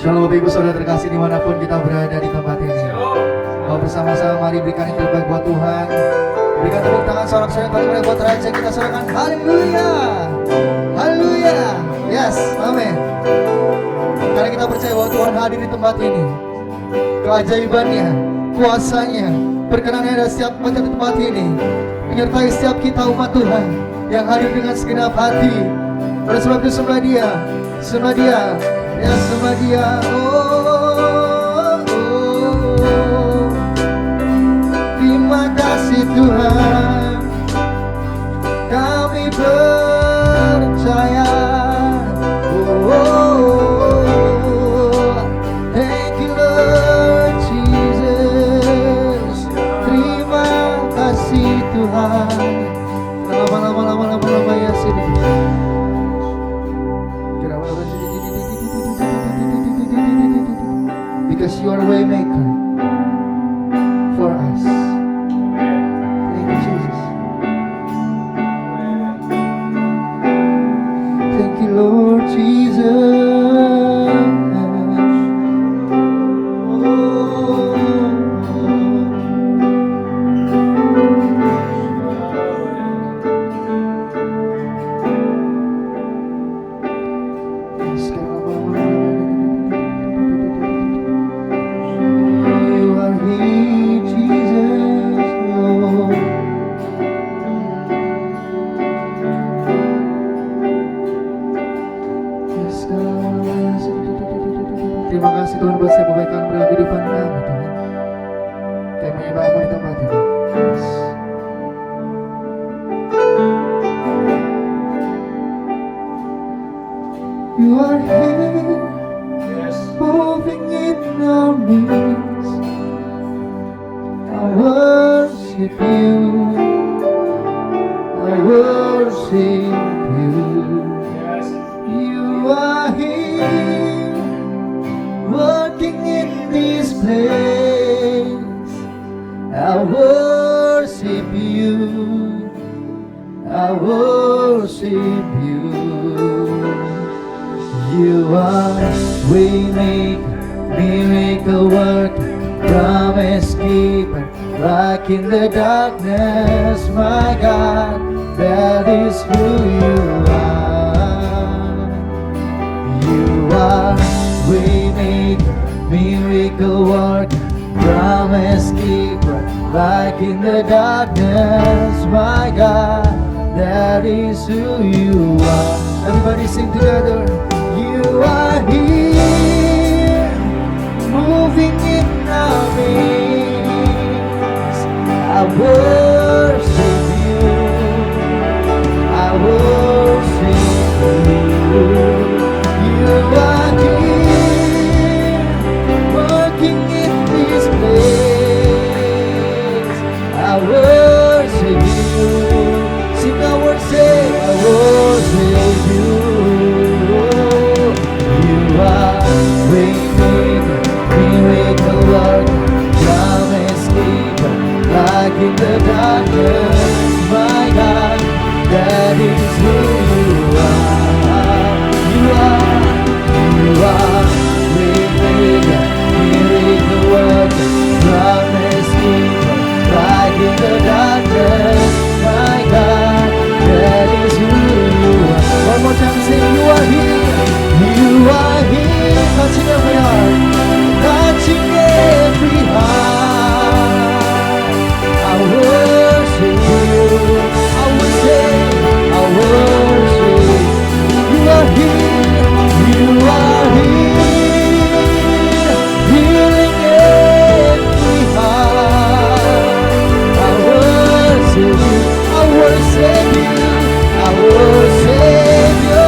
Shalom Bapak Ibu Saudara terkasih dimanapun kita berada di tempat ini. Bersama-sama mari berikan yang terbaik buat Tuhan. Berikan tepuk tangan sorak-sorai yang paling meriah buat Raja. Kita sorakan haleluya. Haleluya. Yes, amin. Karena kita percaya bahwa Tuhan hadir di tempat ini. Keajaibannya, kuasanya, perkenanannya ada setiap di tempat ini. Menyertai setiap kita umat Tuhan yang hadir dengan segenap hati. Oleh sebab itu sembah Dia, sembah Dia. Ya sama Dia, oh, terima kasih Tuhan, kami percaya, thank you Lord Jesus, terima kasih Tuhan, lama-lama ya sini. Because you are a way maker for us. Thank you, Jesus. Thank you, Lord Jesus. Terima kasih Tuhan buat setiap kebaikan dalam kehidupan kami Tuhan. Kami menyembah-Mu di tempat ini. Yes. You are here, yes, moving in our midst. I worship You, I worship You. Yes. You are here, working in this place. I worship You, I worship You. You are waymaker, miracle worker, promise keeper, light in the darkness, my God, that is who You are. You are waymaker, miracle worker, promise keeper, light in the darkness, my God, that is who You are. Everybody sing together. You are here, moving in our midst. I worship You, I worship You. You are here, working in this place. I worship You. Sing our worship, I worship You. You are waymaker, miracle worker, promise keeper, light in the darkness, my God, that is who You are. You are waymaker, miracle worker, promise keeper, light in the darkness, my God, that is who You are. One more time, say You are here. You are here, touching every heart, touching every heart. I worship You, I worship, I worship. You are here, You are here, healing every heart. I worship You, I worship You, I worship You.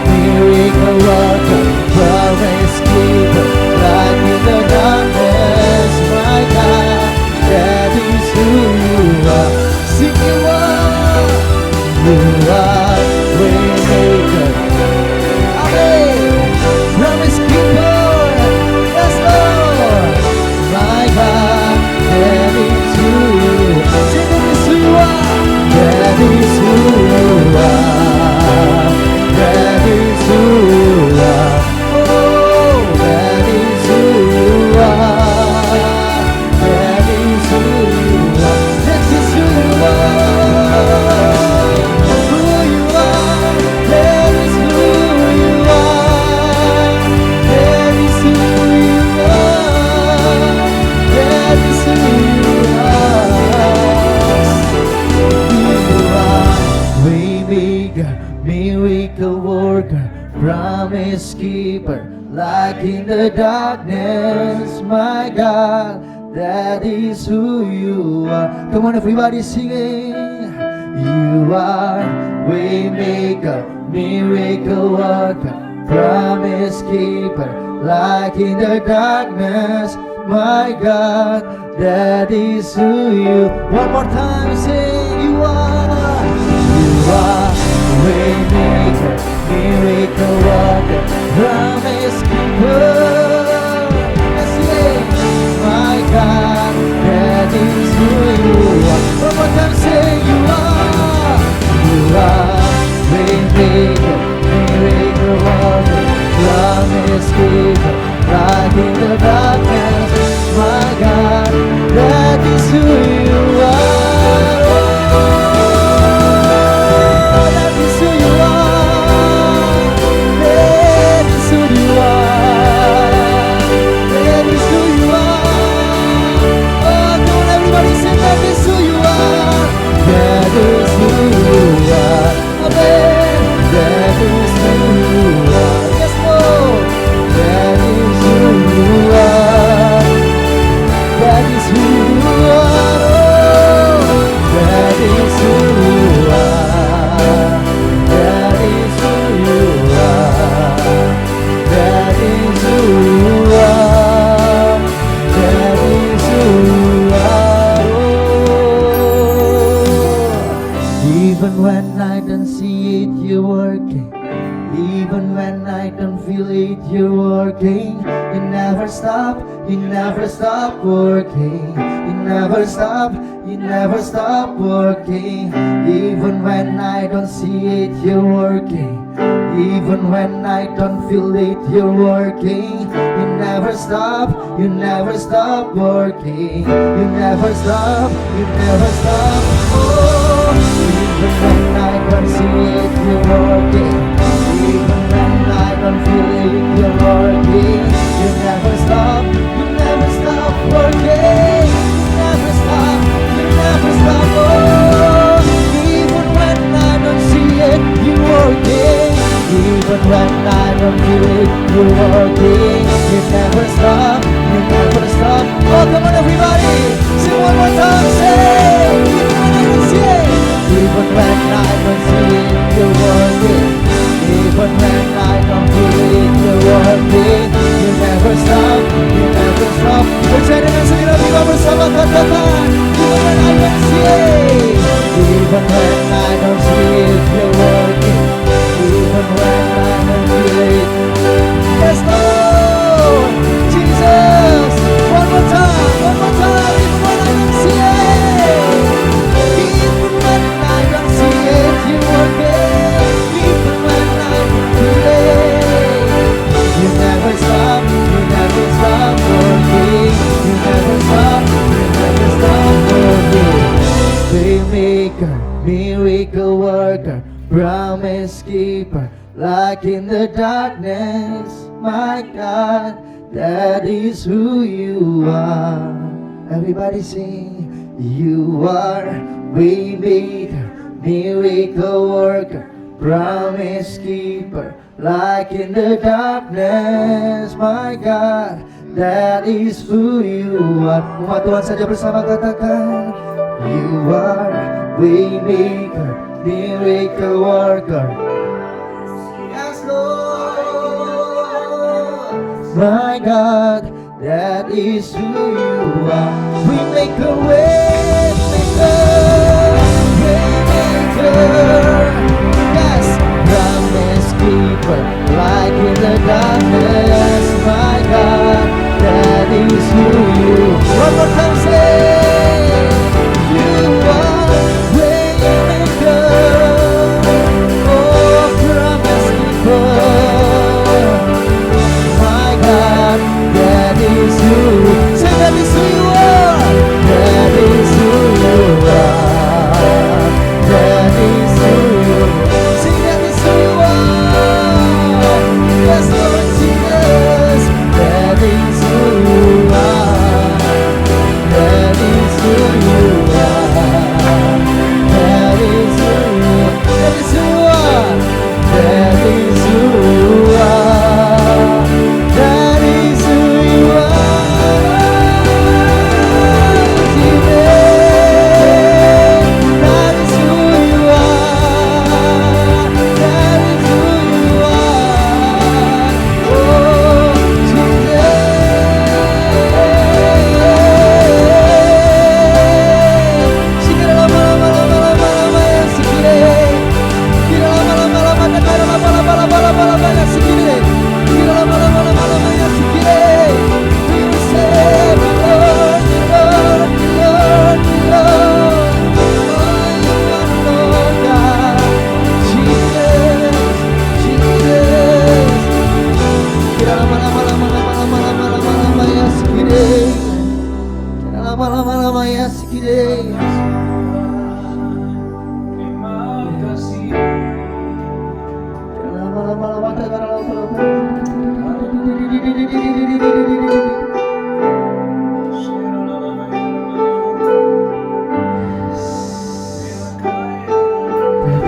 Miracle worker, promise keeper, light in the darkness, my God, that is who You are. Sing You are waymaker, amen. Promise keeper, yes Lord, my God, that is who You are. Sing that is who You are, that is who You are. Waymaker, miracle worker, promise keeper, light in the darkness, my God, that is who you are. Come on, everybody, singing. You are Waymaker, miracle worker, promise keeper, light in the darkness, my God, that is who you. One more time, sing. You are Waymaker, miracle worker, promise keeper. Yes, yes, my God, that is who you are. One more time, say you are Waymaker, miracle worker, promise keeper, light in the darkness, my God, that is who you are. That is who you are. That is who you are. That is who you are. Oh, come on, everybody sing. That is who you are. That is who you are. Amen. That is who you are. Yes, Lord. That is who you are. That is who you are. Oh, that is who you are. That is who you are. That is who you are. That is who you are. Oh, even when I don't see it, you're working. Even when I don't feel it, you're working. You never stop working. You never stop working. Even when I don't see it, you're working. Even when I don't feel it, you're working. You never stop working. You never stop. Oh, even when I don't see it, you're working. Even when I don't feel it, you're working. You never stop working. You never stop, oh. Even when I don't see it, you're working. Even when I don't feel it, you're working. You never stop. Oh, come on, everybody, sing one more time, say. Even when I don't see it, you're working. Even when I don't feel it, you're working. You never stop. Percaya dengan segala jiwa bersama katakan. Even when I don't see it, even when I don't see it, you're working. Even when I don't feel it. Yes, Lord, Jesus. One more time. Even when I don't see it. Even when I don't see it, you're working. Even when I don't feel it. You never stop working. You never stop working. Waymaker, miracle worker, promise keeper, light in the darkness, my God, that is who you are. Everybody sing. You are Waymaker, miracle worker, promise keeper, light in the darkness, my God, that is who you are. Umat Tuhan saja bersama katakan. You are Waymaker, miracle worker. Yes, Lord. My God, that is who you are. We make a waymaker. Yes, promise keeper, light in the darkness. My God, that is who you. One more time, say. You are waymaker. Oh, promise keeper. My God, that is who. Say that is who you are. That is who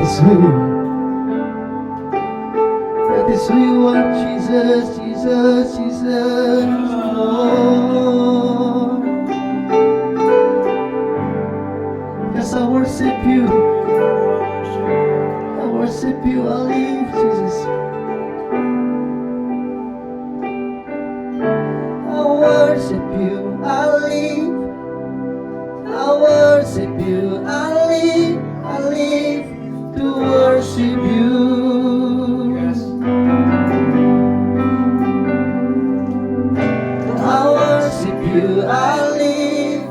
is who you are. That is who you are, Jesus, Jesus, Jesus, Lord. Yes, I worship you. I worship you, I live, Jesus. I worship you, I live. I worship you, I live to worship you. Yes. I worship you, I live.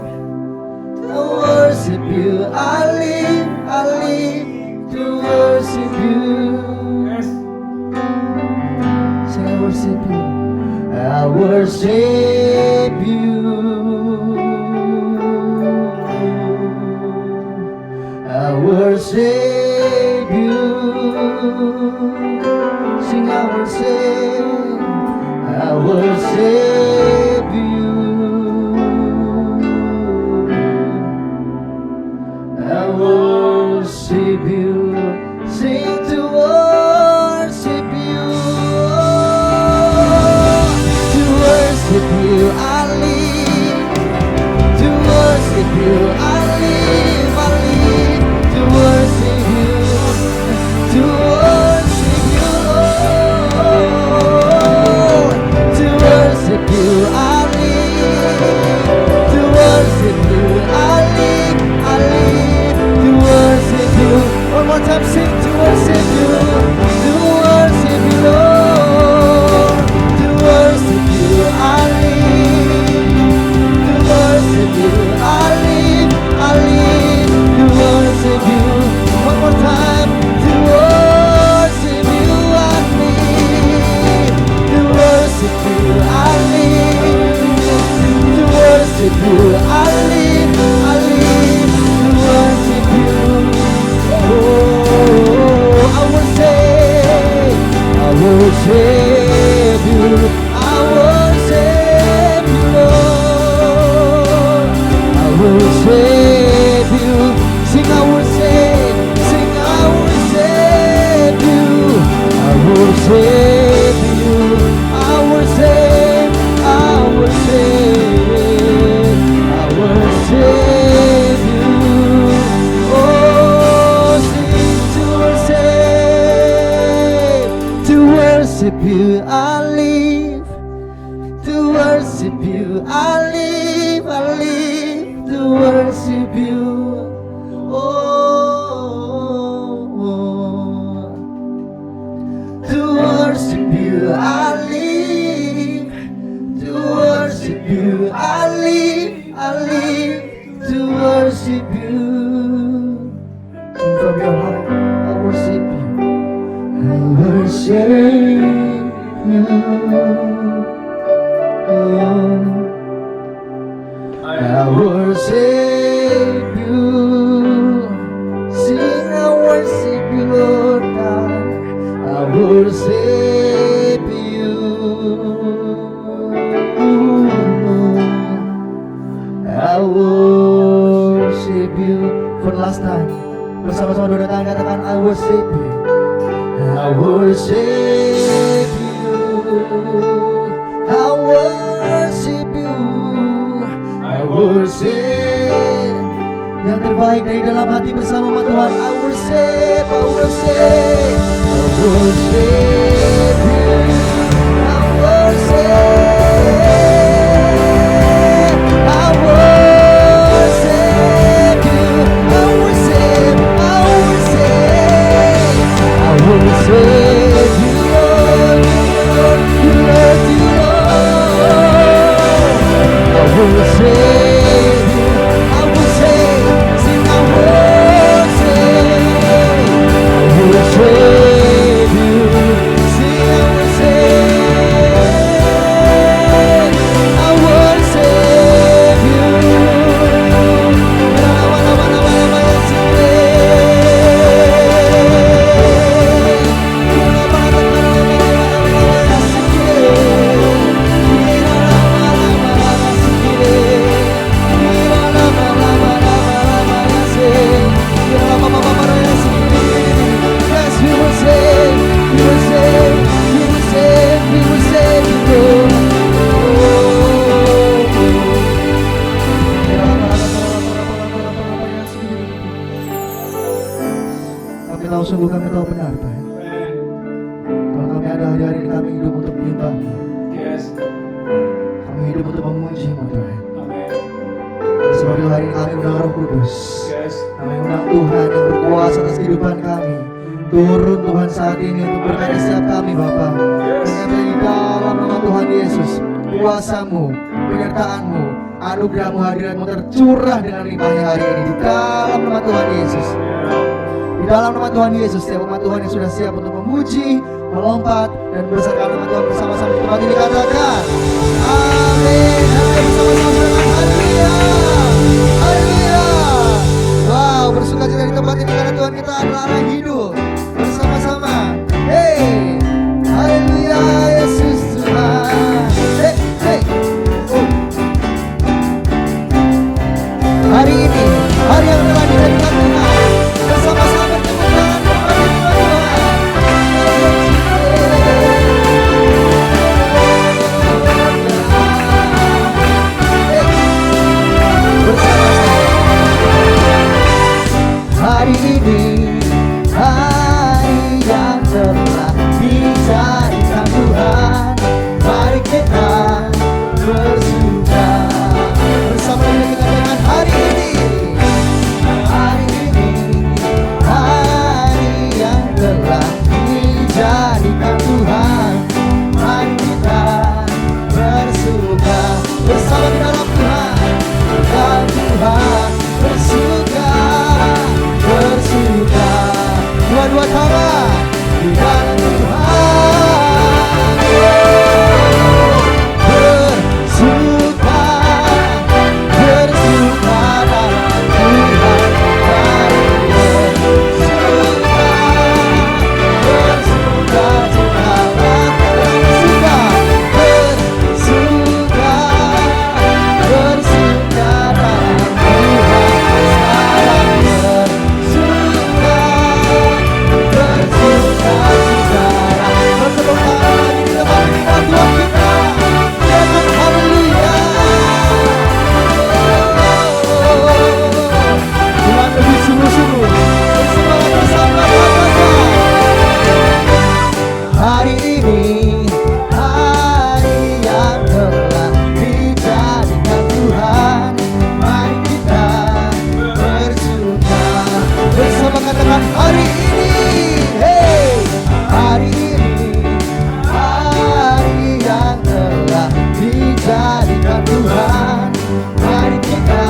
I worship you, I live to worship you. Yes. Say, I worship you. I worship you. I worship you. Sing, I worship. I worship you. I worship you. Sing to worship you. To worship you, I live. To worship you, I live. To worship you. To worship you, Lord. To worship you, I live. To worship you, I live. To worship you. One more time, sing to worship you. To worship you, Lord. To worship you, I live. To worship you, I live. To worship you. One more time. To worship you, I live. To worship you, I live. To worship you, I live. To worship you. Oh, I worship you. I worship you, Lord. I worship you. Sing, I worship. Sing, I worship you. I worship you. I worship. I worship. I worship you. Oh, sing to worship you, I live. To worship you, I live. To worship you. Oh, to worship you, I live. To worship you, I live. To worship you. Sing from your heart, I worship you. I worship you. Oh, I worship you. Sing, I worship you, Lord God. I worship you. I worship you. For the last time, bersama-sama dua tangan katakan, I worship you. I worship you. I worship you. I worship. Yang terbaik dari dalam hati bersama Tuhan. I worship. I worship. I worship you. I worship. I worship you. I worship. I worship. I worship you, Lord. You, Lord, you, Lord. I worship you. I worship. Sing, I worship. I worship. sungguh kami tahu benar Tuhan. Amen. Kalau kami ada hari-hari ini kami hidup untuk menyembah, Yes. kami hidup untuk memuji-Mu Tuhan. Amen. Sebab itu hari ini kami undang Roh Kudus. Yes. Kami undang Tuhan yang berkuasa atas kehidupan kami. Turun Tuhan saat ini untuk berkati setiap kami Bapa. Ternyata di dalam nama Tuhan Yesus, kuasa-Mu, penyertaan-Mu, anugerah-Mu, hadirat-Mu tercurah dengan limpahnya hari ini di dalam nama Tuhan Yesus. Di dalam nama Tuhan Yesus, setiap umat Tuhan yang sudah siap untuk memuji, melompat dan membesarkan nama Tuhan bersama-sama di tempat ini katakan amin. Amin. Bersama-sama dengan haleluya. Haleluya. Wow, bersukacita di tempat ini karena Tuhan kita adalah Allah yang hidup. Bersama-sama. Hey. Haleluya Yesus Tuhan. Hey, hey. Hari ini, hari yang telah diberikan Tuhan, bersama-sama bertemu dengan Tuhan. Hari ini, hari yang telah dijadikan Tuhan, mari kita bersuka bersama dengan hari ini. Hari ini, hari yang telah dijadikan Tuhan, mari kita bersuka bersama di dalam Tuhan. Dan Tuhan bersuka, bersuka. Dua-dua tangan di dalam Tuhan. Bersuka, bersuka dalam Tuhan. Bersuka, bersuka, bersuka, bersuka, bersuka dalam Tuhan. Sekarang bersuka, bersuka sekarang. Bertepuk tangan lagi di depan hadirat Tuhan kita. Dengan haleluya. Tuhan lebih sungguh-sungguh bersemangat bersama katakan. Hari ini, hari yang telah dijadikan Tuhan, mari kita bersuka bersama katakan hari ini. Hey, hari ini, hari yang telah dijadikan Tuhan, mari kita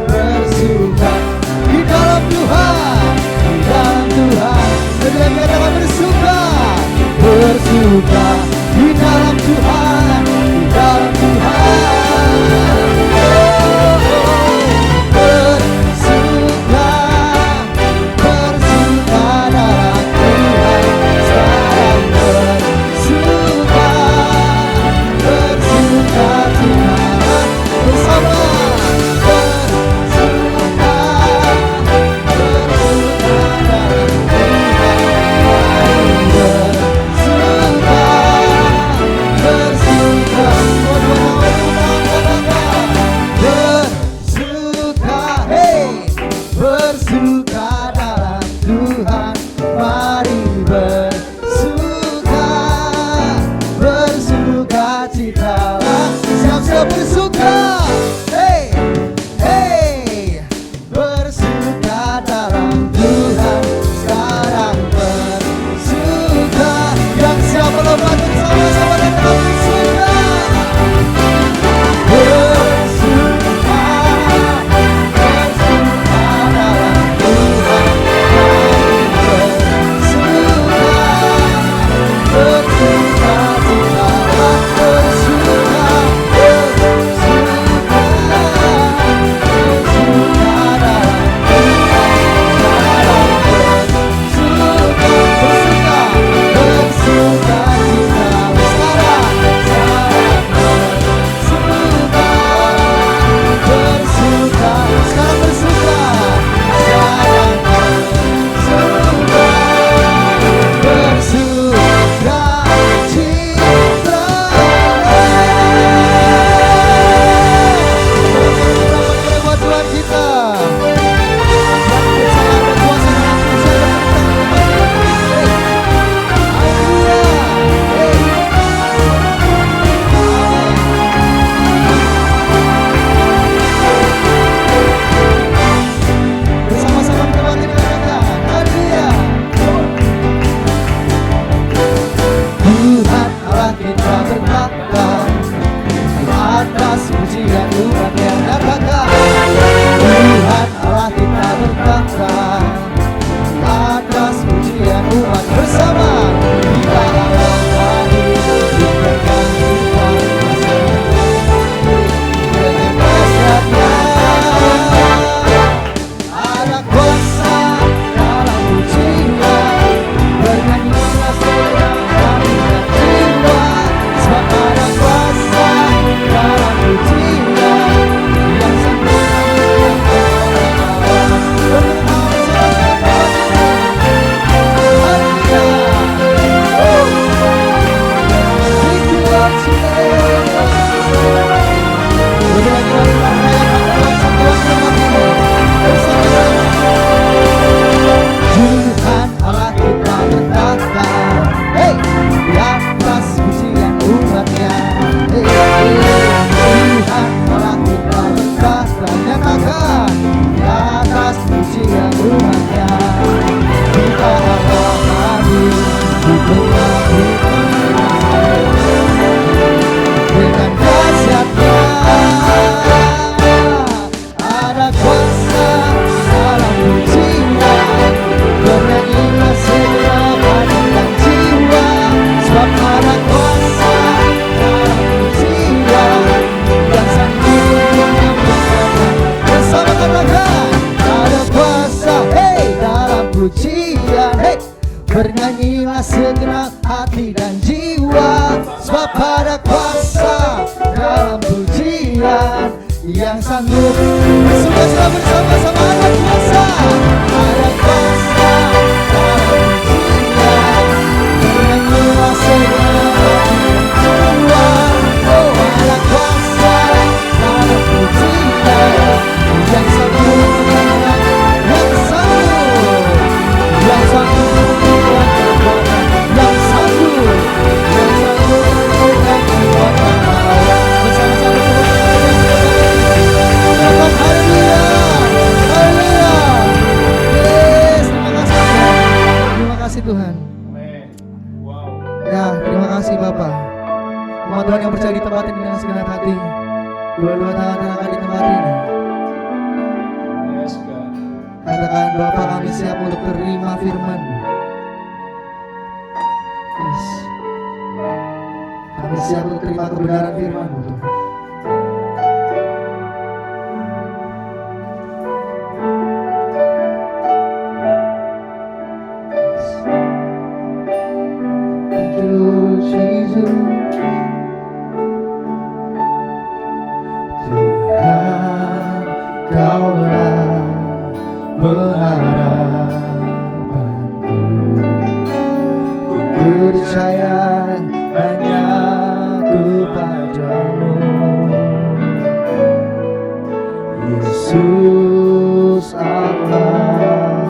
bersuka di dalam Tuhan, di dalam Tuhan. Ketika kita bersuka, bersuka di dalam Tuhan, di dalam Tuhan. Bersuka, bersuka dalam Tuhan. Sekarang bersuka, bersuka Tuhan bersama. Bersuka, bersuka dalam Tuhan. Bersuka, Bernyanyilah segenap hati dan jiwa, sebab pada kuasa dalam pujian yang sanggup. Sudah bersama-sama ada kuasa, ada kuasa dalam pujian. Bernyanyilah segenap hati dan jiwa, oh ada kuasa dalam pujian yang sanggup, yang sanggup, yang sanggup. Tuhan. Wow. Ya, terima kasih Bapak. Umat Tuhan yang percaya di tempat ini dengan segenap hati, dua-dua tangan angkat di tempat ini. Yes, God. Katakan, Bapak, kami siap untuk terima firman. Yes. Kami siap untuk terima kebenaran firman-Mu, Tuhan. Percaya hanya kepadamu, Yesus Allah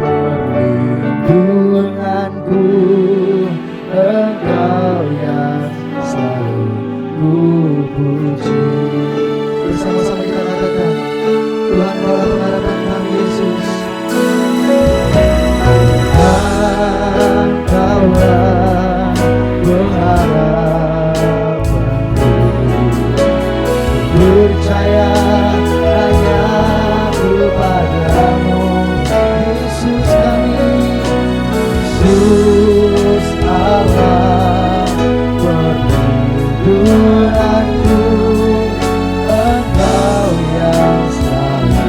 perlindunganku, Engkau yang selalu ku puji. Bersama-sama kita katakan, Tuhan Allah pengharapan kami Yesus. Engkaulah pengharapanku, percaya hanya kepadamu, Yesus kami, Yesus Allah perlindunganku, Engkau yang selalu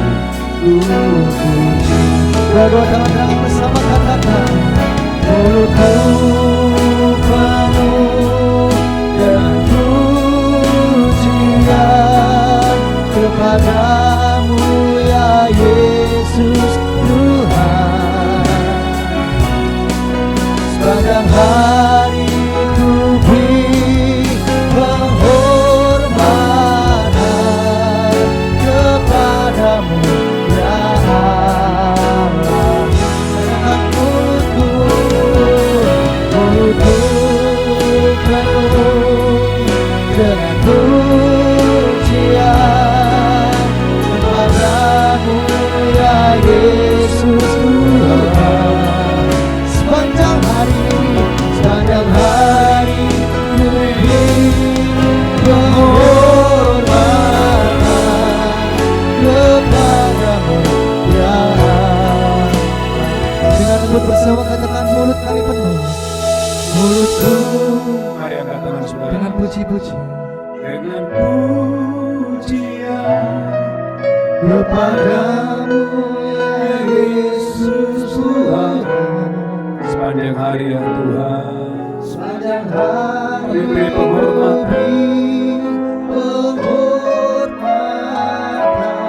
ku puji. Kedua tangan bersama katakan, mulutku penuh dengan pujian kepadamu ya Yesus Tuhan. Sepanjang hari ku beri penghormatan kepadamu ya Allah. Mulutku penuh dengan pujian kepadamu ya Yesus Tuhan. Sepanjang hari ku beri penghormatan kepadamu ya Allah. Dengan lembut bersama katakan, mulut kami penuh, mulutku Mari angkat tangan saudara. dengan puji-puji, Dengan pujian kepadamu ya Yesus Tuhan. sepanjang hari ya Tuhan. Sepanjang hari Kami beri penghormatan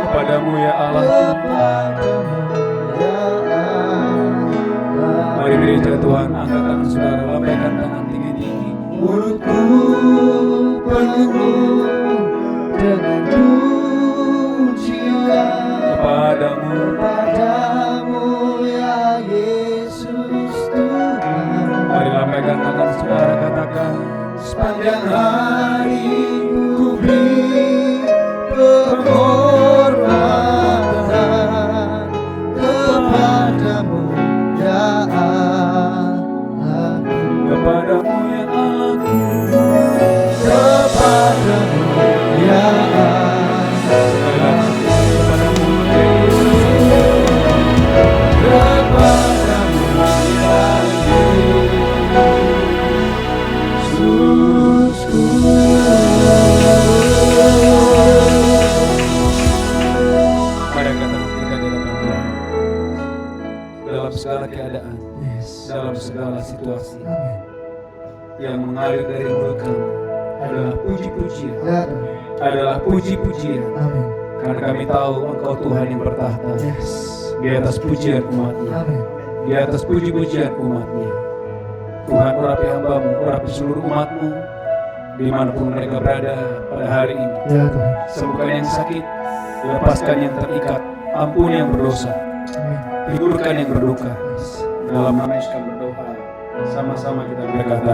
kepadamu ya Allah. kepadamu ya Allah. Mari gereja Tuhan, angkat tangan saudara, lambaikan tangan tinggi-tinggi. Mulutku penuh dengan pujian Kepadamu kepadamu ya Yesus Tuhan. mari lambaikan tangan saudara, katakan, Sepanjang hari ku beri penghormatan kepadamu ya Allah. kepadamu ya Allahku. Kepadamu ya Allah. Sekali lagi, kepadamu ya Yesus. Kepadamu ya Yesus ku dalam segala situasi. Amin. Yang mengalir dari mulut kami adalah puji-pujian, Ya Tuhan. adalah puji-pujian. Amin. Karena kami tahu Engkau Tuhan yang bertahta Yes. di atas pujian umatnya, Amin. di atas puji-pujian umatnya. Tuhan, urapi hamba-Mu, urapi seluruh umat-Mu dimanapun mereka berada pada hari ini. Ya Tuhan. Sembuhkan yang sakit, lepaskan yang terikat, ampuni yang berdosa, Amin. hidurkan yang berduka. Yes. Dalam nama Yesus kami berdoa, sama-sama kita berkata,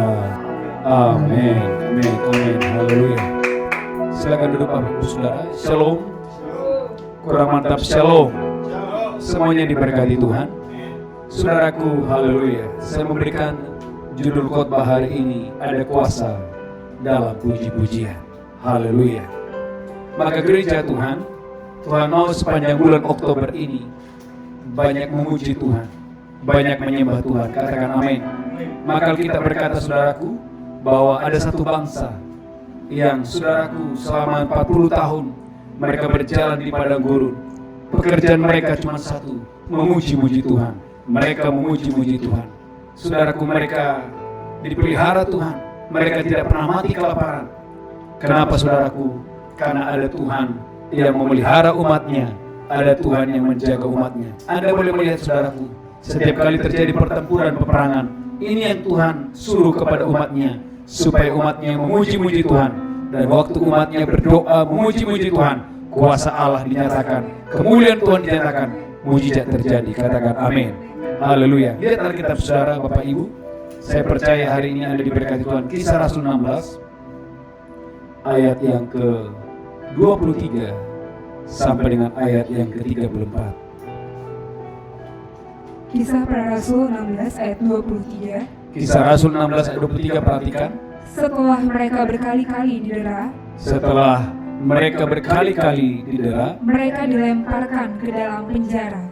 Amin, Amin, Amin, Haleluya. Silakan duduk Bapak Ibu Saudara. Shalom. Kurang mantap, Shalom. Semuanya diberkati Tuhan. Saudaraku, Haleluya. Saya memberikan judul khotbah hari ini, ada kuasa dalam puji-pujian. Haleluya. Maka gereja Tuhan, Tuhan mau sepanjang bulan Oktober ini banyak memuji Tuhan, banyak menyembah Tuhan. Katakan amin. Maka kita berkata saudaraku bahwa ada satu bangsa yang saudaraku selama 40 tahun mereka berjalan di padang gurun. Pekerjaan mereka cuma satu, memuji-muji Tuhan. Mereka memuji-muji Tuhan. Saudaraku, mereka dipelihara Tuhan. Mereka tidak pernah mati kelaparan. Kenapa saudaraku? Karena ada Tuhan yang memelihara umatnya. Ada Tuhan yang menjaga umatnya. Anda boleh melihat saudaraku, setiap kali terjadi pertempuran peperangan, ini yang Tuhan suruh kepada umatnya, supaya umatnya memuji-muji Tuhan. Dan waktu umatnya berdoa memuji-muji Tuhan, kuasa Allah dinyatakan, kemuliaan Tuhan dinyatakan, mujizat terjadi. Katakan amin. Haleluya. Lihat Alkitab saudara, Bapak Ibu. Saya percaya hari ini Anda diberkati Tuhan. Kisah Rasul 16 ayat yang ke-23 sampai dengan ayat yang ke-34. Kisah Para Rasul 16 ayat 23. Kisah Rasul 16 ayat 23, perhatikan. Setelah mereka berkali-kali didera, Setelah mereka berkali-kali didera, mereka dilemparkan ke dalam penjara.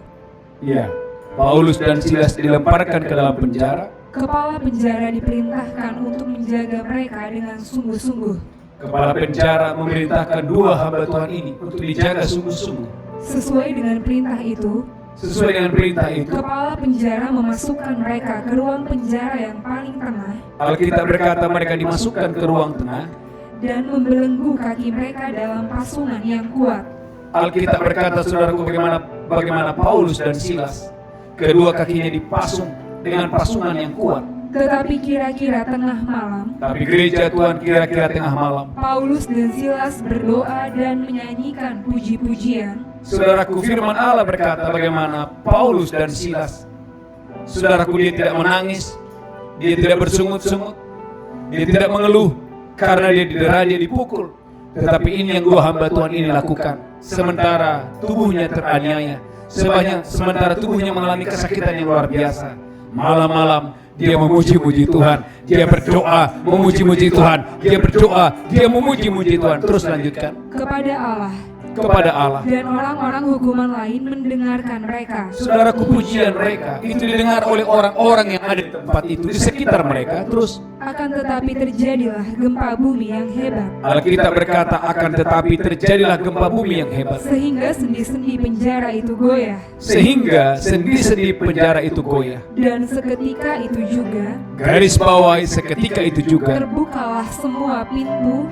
ya, Paulus dan Silas dilemparkan ke dalam penjara. Kepala penjara diperintahkan untuk menjaga mereka dengan sungguh-sungguh. Kepala penjara memerintahkan dua hamba Tuhan ini untuk dijaga sungguh-sungguh. Sesuai dengan perintah itu, Sesuai dengan perintah itu, kepala penjara memasukkan mereka ke ruang penjara yang paling tengah Alkitab berkata mereka dimasukkan ke ruang tengah. dan membelenggu kaki mereka dalam pasungan yang kuat. Alkitab berkata saudaraku bagaimana Paulus dan Silas, kedua kakinya dipasung dengan pasungan yang kuat. Tetapi kira-kira tengah malam, Tapi gereja Tuhan kira-kira tengah malam, Paulus dan Silas berdoa dan menyanyikan puji-pujian. saudaraku, firman Allah berkata bagaimana Paulus dan Silas, saudaraku, dia tidak menangis, dia tidak bersungut-sungut, dia tidak mengeluh karena dia didera, dia dipukul. Tetapi ini yang dua hamba Tuhan ini lakukan, sementara tubuhnya teraniaya, sementara tubuhnya mengalami kesakitan yang luar biasa. Malam-malam dia memuji-muji Tuhan, dia berdoa memuji-muji Tuhan, dia berdoa, dia memuji-muji Tuhan. Terus lanjutkan. Kepada Allah dan orang-orang hukuman lain mendengarkan mereka. Saudaraku, pujian mereka itu didengar oleh orang-orang yang ada di tempat itu, di sekitar mereka. Terus Akan tetapi terjadilah gempa bumi yang hebat, Alkitab berkata akan tetapi terjadilah gempa bumi yang hebat, sehingga sendi-sendi penjara itu goyah. sehingga sendi-sendi penjara itu goyah. Dan seketika itu juga Garis bawahi, seketika itu juga terbukalah semua pintu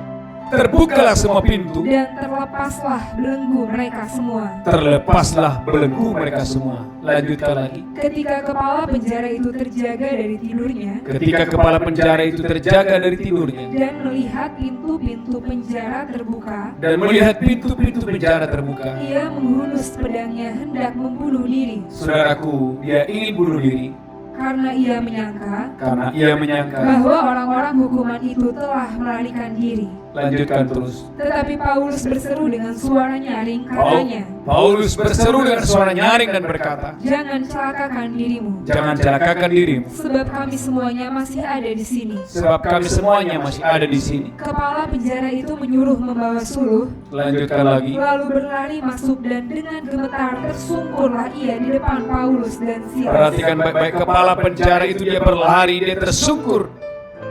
terbukalah semua pintu, dan terlepaslah belenggu mereka semua. terlepaslah belenggu mereka semua. Lanjutkan lagi. Ketika kepala penjara itu terjaga dari tidurnya Ketika kepala penjara itu terjaga dari tidurnya dan melihat pintu-pintu penjara terbuka, dan melihat pintu-pintu penjara terbuka, ia menghunus pedangnya hendak membunuh diri, saudaraku, dia ingin bunuh diri karena ia menyangka bahwa orang-orang hukuman itu telah melarikan diri. Lanjutkan terus. Tetapi Paulus berseru dengan suara nyaring, katanya, Paulus berseru dengan suara nyaring dan berkata, "Jangan celakakan dirimu, jangan celakakan dirimu, sebab kami semuanya masih ada di sini." sebab kami semuanya masih ada di sini. Kepala penjara itu menyuruh membawa suluh, Lanjutkan lagi. lalu berlari masuk dan dengan gemetar tersungkurlah ia di depan Paulus dan Silas. Perhatikan baik-baik, kepala penjara itu dia berlari, dia tersungkur,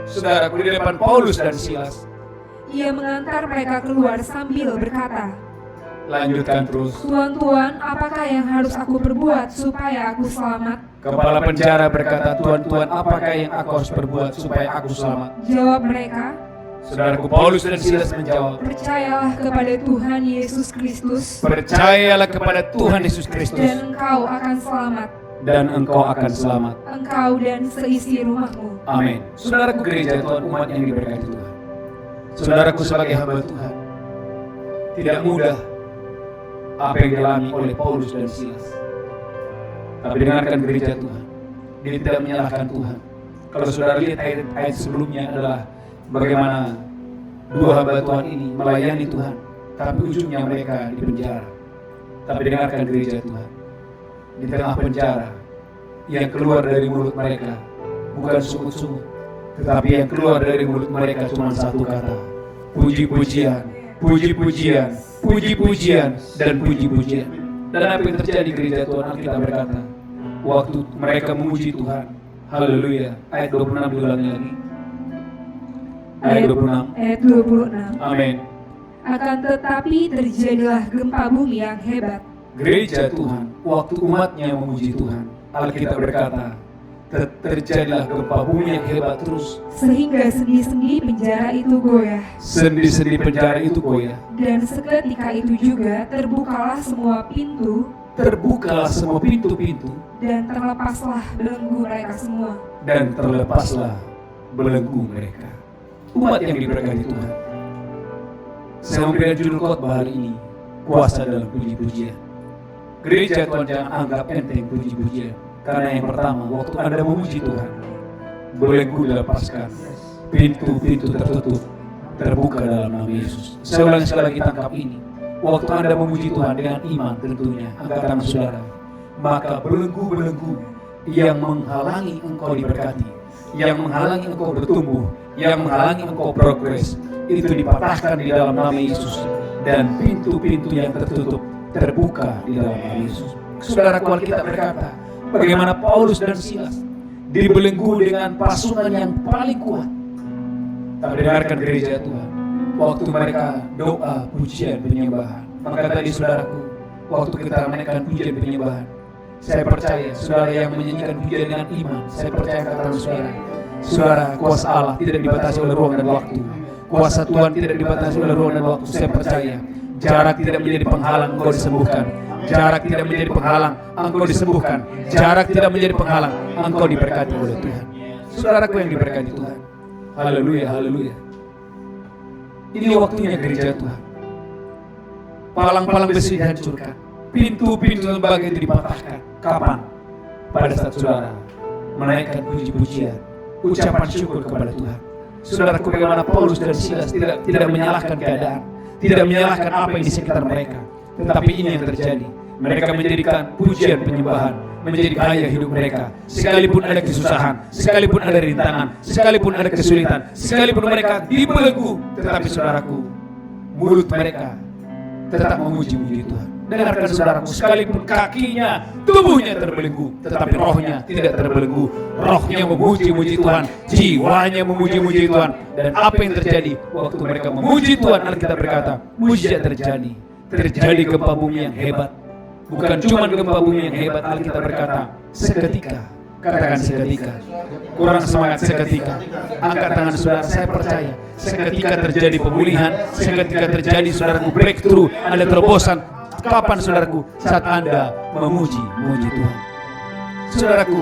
saudaraku, di depan Paulus dan Silas. Ia mengantar mereka keluar sambil berkata, Lanjutkan terus. "Tuan-tuan, apakah yang harus aku perbuat supaya aku selamat?" Kepala penjara berkata, Tuhan, apakah yang aku harus perbuat supaya aku selamat? Jawab mereka, Saudaraku Paulus dan Silas menjawab, percayalah kepada Tuhan Yesus Kristus, percayalah kepada Tuhan Yesus Kristus, dan engkau akan selamat, dan engkau akan selamat. engkau dan seisi rumahmu. Amin. Saudaraku gereja Tuhan, umat yang diberkati Tuhan. Saudaraku sebagai hamba Tuhan, tidak mudah apa yang dialami oleh Paulus dan Silas. Tapi dengarkan gereja Tuhan, dia tidak menyalahkan Tuhan. Kalau saudara lihat ayat sebelumnya adalah bagaimana dua hamba Tuhan ini melayani Tuhan, tapi ujungnya mereka di penjara. Tapi dengarkan gereja Tuhan, di tengah penjara yang keluar dari mulut mereka bukan sungut-sungut, tetapi yang keluar dari mulut mereka cuma satu kata, puji-pujian, puji-pujian, puji-pujian, dan puji-pujian. Dan apa yang terjadi gereja Tuhan? Alkitab berkata, waktu mereka memuji Tuhan, haleluya. Ayat 26 diulangi lagi. Ayat 26. Ayat 26. Amin. Akan tetapi terjadilah gempa bumi yang hebat. Gereja Tuhan, waktu umatnya memuji Tuhan, Alkitab berkata, terjadilah gempa bumi yang hebat terus. Sehingga sendi-sendi penjara itu goyah. Sendi-sendi penjara itu goyah. Dan seketika itu juga terbukalah semua pintu. Terbukalah semua pintu-pintu. Dan terlepaslah belenggu mereka semua. Dan terlepaslah belenggu mereka. Umat yang diberkati Tuhan, saya memberikan judul khotbah hari ini, kuasa dalam puji-pujian. Gereja Tuhan, jangan anggap enteng puji-pujian. Karena yang pertama, waktu Anda memuji Tuhan, belenggu dilepaskan, pintu-pintu tertutup, terbuka dalam nama Yesus. Saya ulangi sekali lagi, tangkap ini. Waktu Anda memuji Tuhan dengan iman tentunya, angkat tangan saudara, maka belenggu-belenggu yang menghalangi engkau diberkati, yang menghalangi engkau bertumbuh, yang menghalangi engkau progres, itu dipatahkan di dalam nama Yesus. Dan pintu-pintu yang tertutup terbuka di dalam nama Yesus. Saudara, Alkitab berkata, bagaimana Paulus dan Silas dibelenggu dengan pasukan yang paling kuat. Tapi dengarkan gereja Tuhan, waktu mereka doa, pujian, penyembahan. Maka tadi saudaraku, waktu kita menaikkan pujian penyembahan, saya percaya saudara yang menyanyikan pujian dengan iman, saya percaya kata saudara, saudara, kuasa Allah tidak dibatasi oleh ruang dan waktu. Kuasa Tuhan tidak dibatasi oleh ruang dan waktu. Saya percaya jarak tidak menjadi penghalang engkau disembuhkan. Jarak tidak menjadi penghalang engkau disembuhkan. Jarak tidak menjadi penghalang engkau diberkati oleh Tuhan. Saudaraku yang diberkati Tuhan, haleluya, haleluya. Ini waktunya gereja Tuhan. Palang-palang besi dihancurkan, pintu-pintu lembaga itu dipatahkan. Kapan? Pada saat saudara menaikkan puji-pujian, ucapan syukur kepada Tuhan. Saudaraku, bagaimana Paulus dan Silas tidak menyalahkan keadaan, tidak menyalahkan apa yang di sekitar mereka, tetapi ini yang terjadi. Mereka menjadikan pujian penyembahan menjadi gaya hidup mereka. Sekalipun ada kesusahan, sekalipun ada rintangan, sekalipun ada kesulitan, sekalipun mereka dibelenggu, tetapi saudaraku, mulut mereka tetap memuji-muji Tuhan. Dengarkan saudaraku, sekalipun kakinya, tubuhnya terbelenggu, tetapi rohnya tidak terbelenggu. Rohnya memuji-muji Tuhan, jiwanya memuji-muji Tuhan. Dan apa yang terjadi waktu mereka memuji Tuhan? Alkitab berkata, mujizat terjadi. Terjadi gempa bumi yang hebat. Bukan cuma gempa bumi yang hebat, Alkitab berkata, seketika. Katakan seketika. Kurang semangat, seketika. Angkat tangan saudara, saya percaya seketika terjadi pemulihan, seketika terjadi saudaraku breakthrough, ada terobosan. Kapan saudaraku? Saat Anda memuji Tuhan. Saudaraku,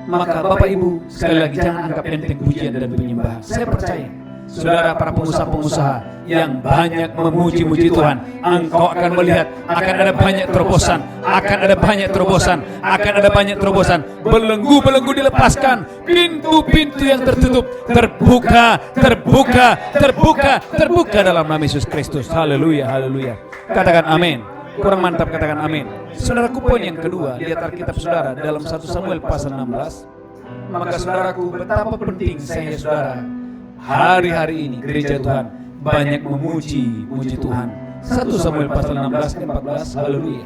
maka Bapak Ibu, sekali lagi jangan anggap enteng pujian dan penyembahan. Saya percaya saudara para pengusaha-pengusaha yang banyak memuji Tuhan, engkau akan melihat akan ada banyak terobosan, akan ada banyak terobosan, akan ada banyak terobosan. Belenggu-belenggu dilepaskan, pintu-pintu yang tertutup terbuka, terbuka, terbuka, terbuka dalam nama Yesus Kristus. Haleluya, haleluya. Katakan amin. Kurang mantap, katakan amin. Saudaraku, poin yang kedua, lihat Alkitab saudara dalam 1 Samuel pasal 16. Maka saudaraku, betapa penting saya saudara hari-hari ini gereja Tuhan banyak memuji Tuhan. 1 Samuel pasal 16 ke 14. Haleluya.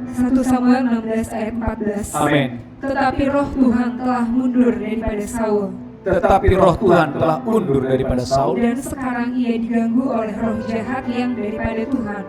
1 Samuel 16 ayat 14. Amin. Tetapi roh Tuhan telah mundur daripada Saul. Tetapi roh Tuhan telah undur daripada Saul. Dan sekarang ia diganggu oleh roh jahat yang daripada Tuhan.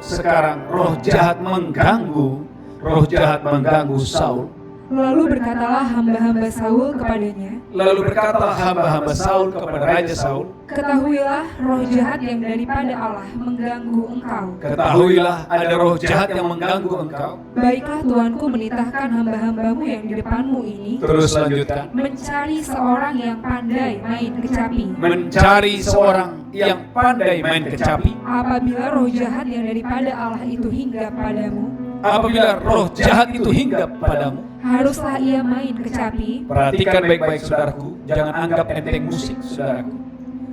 Sekarang roh jahat mengganggu roh jahat mengganggu Saul. Lalu berkatalah hamba-hamba Saul kepadanya, Lalu berkatalah hamba-hamba Saul kepada Raja Saul, ketahuilah roh jahat yang daripada Allah mengganggu engkau. ketahuilah ada roh jahat yang mengganggu engkau. Baiklah Tuanku menitahkan hamba-hambamu yang di depanmu ini Terus lanjutkan. mencari seorang yang pandai main kecapi. Mencari seorang yang pandai main kecapi. Apabila roh jahat yang daripada Allah itu hinggap padamu, Apabila roh jahat itu hinggap padamu, haruslah ia main kecapi. perhatikan baik-baik saudaraku, jangan anggap enteng musik saudaraku.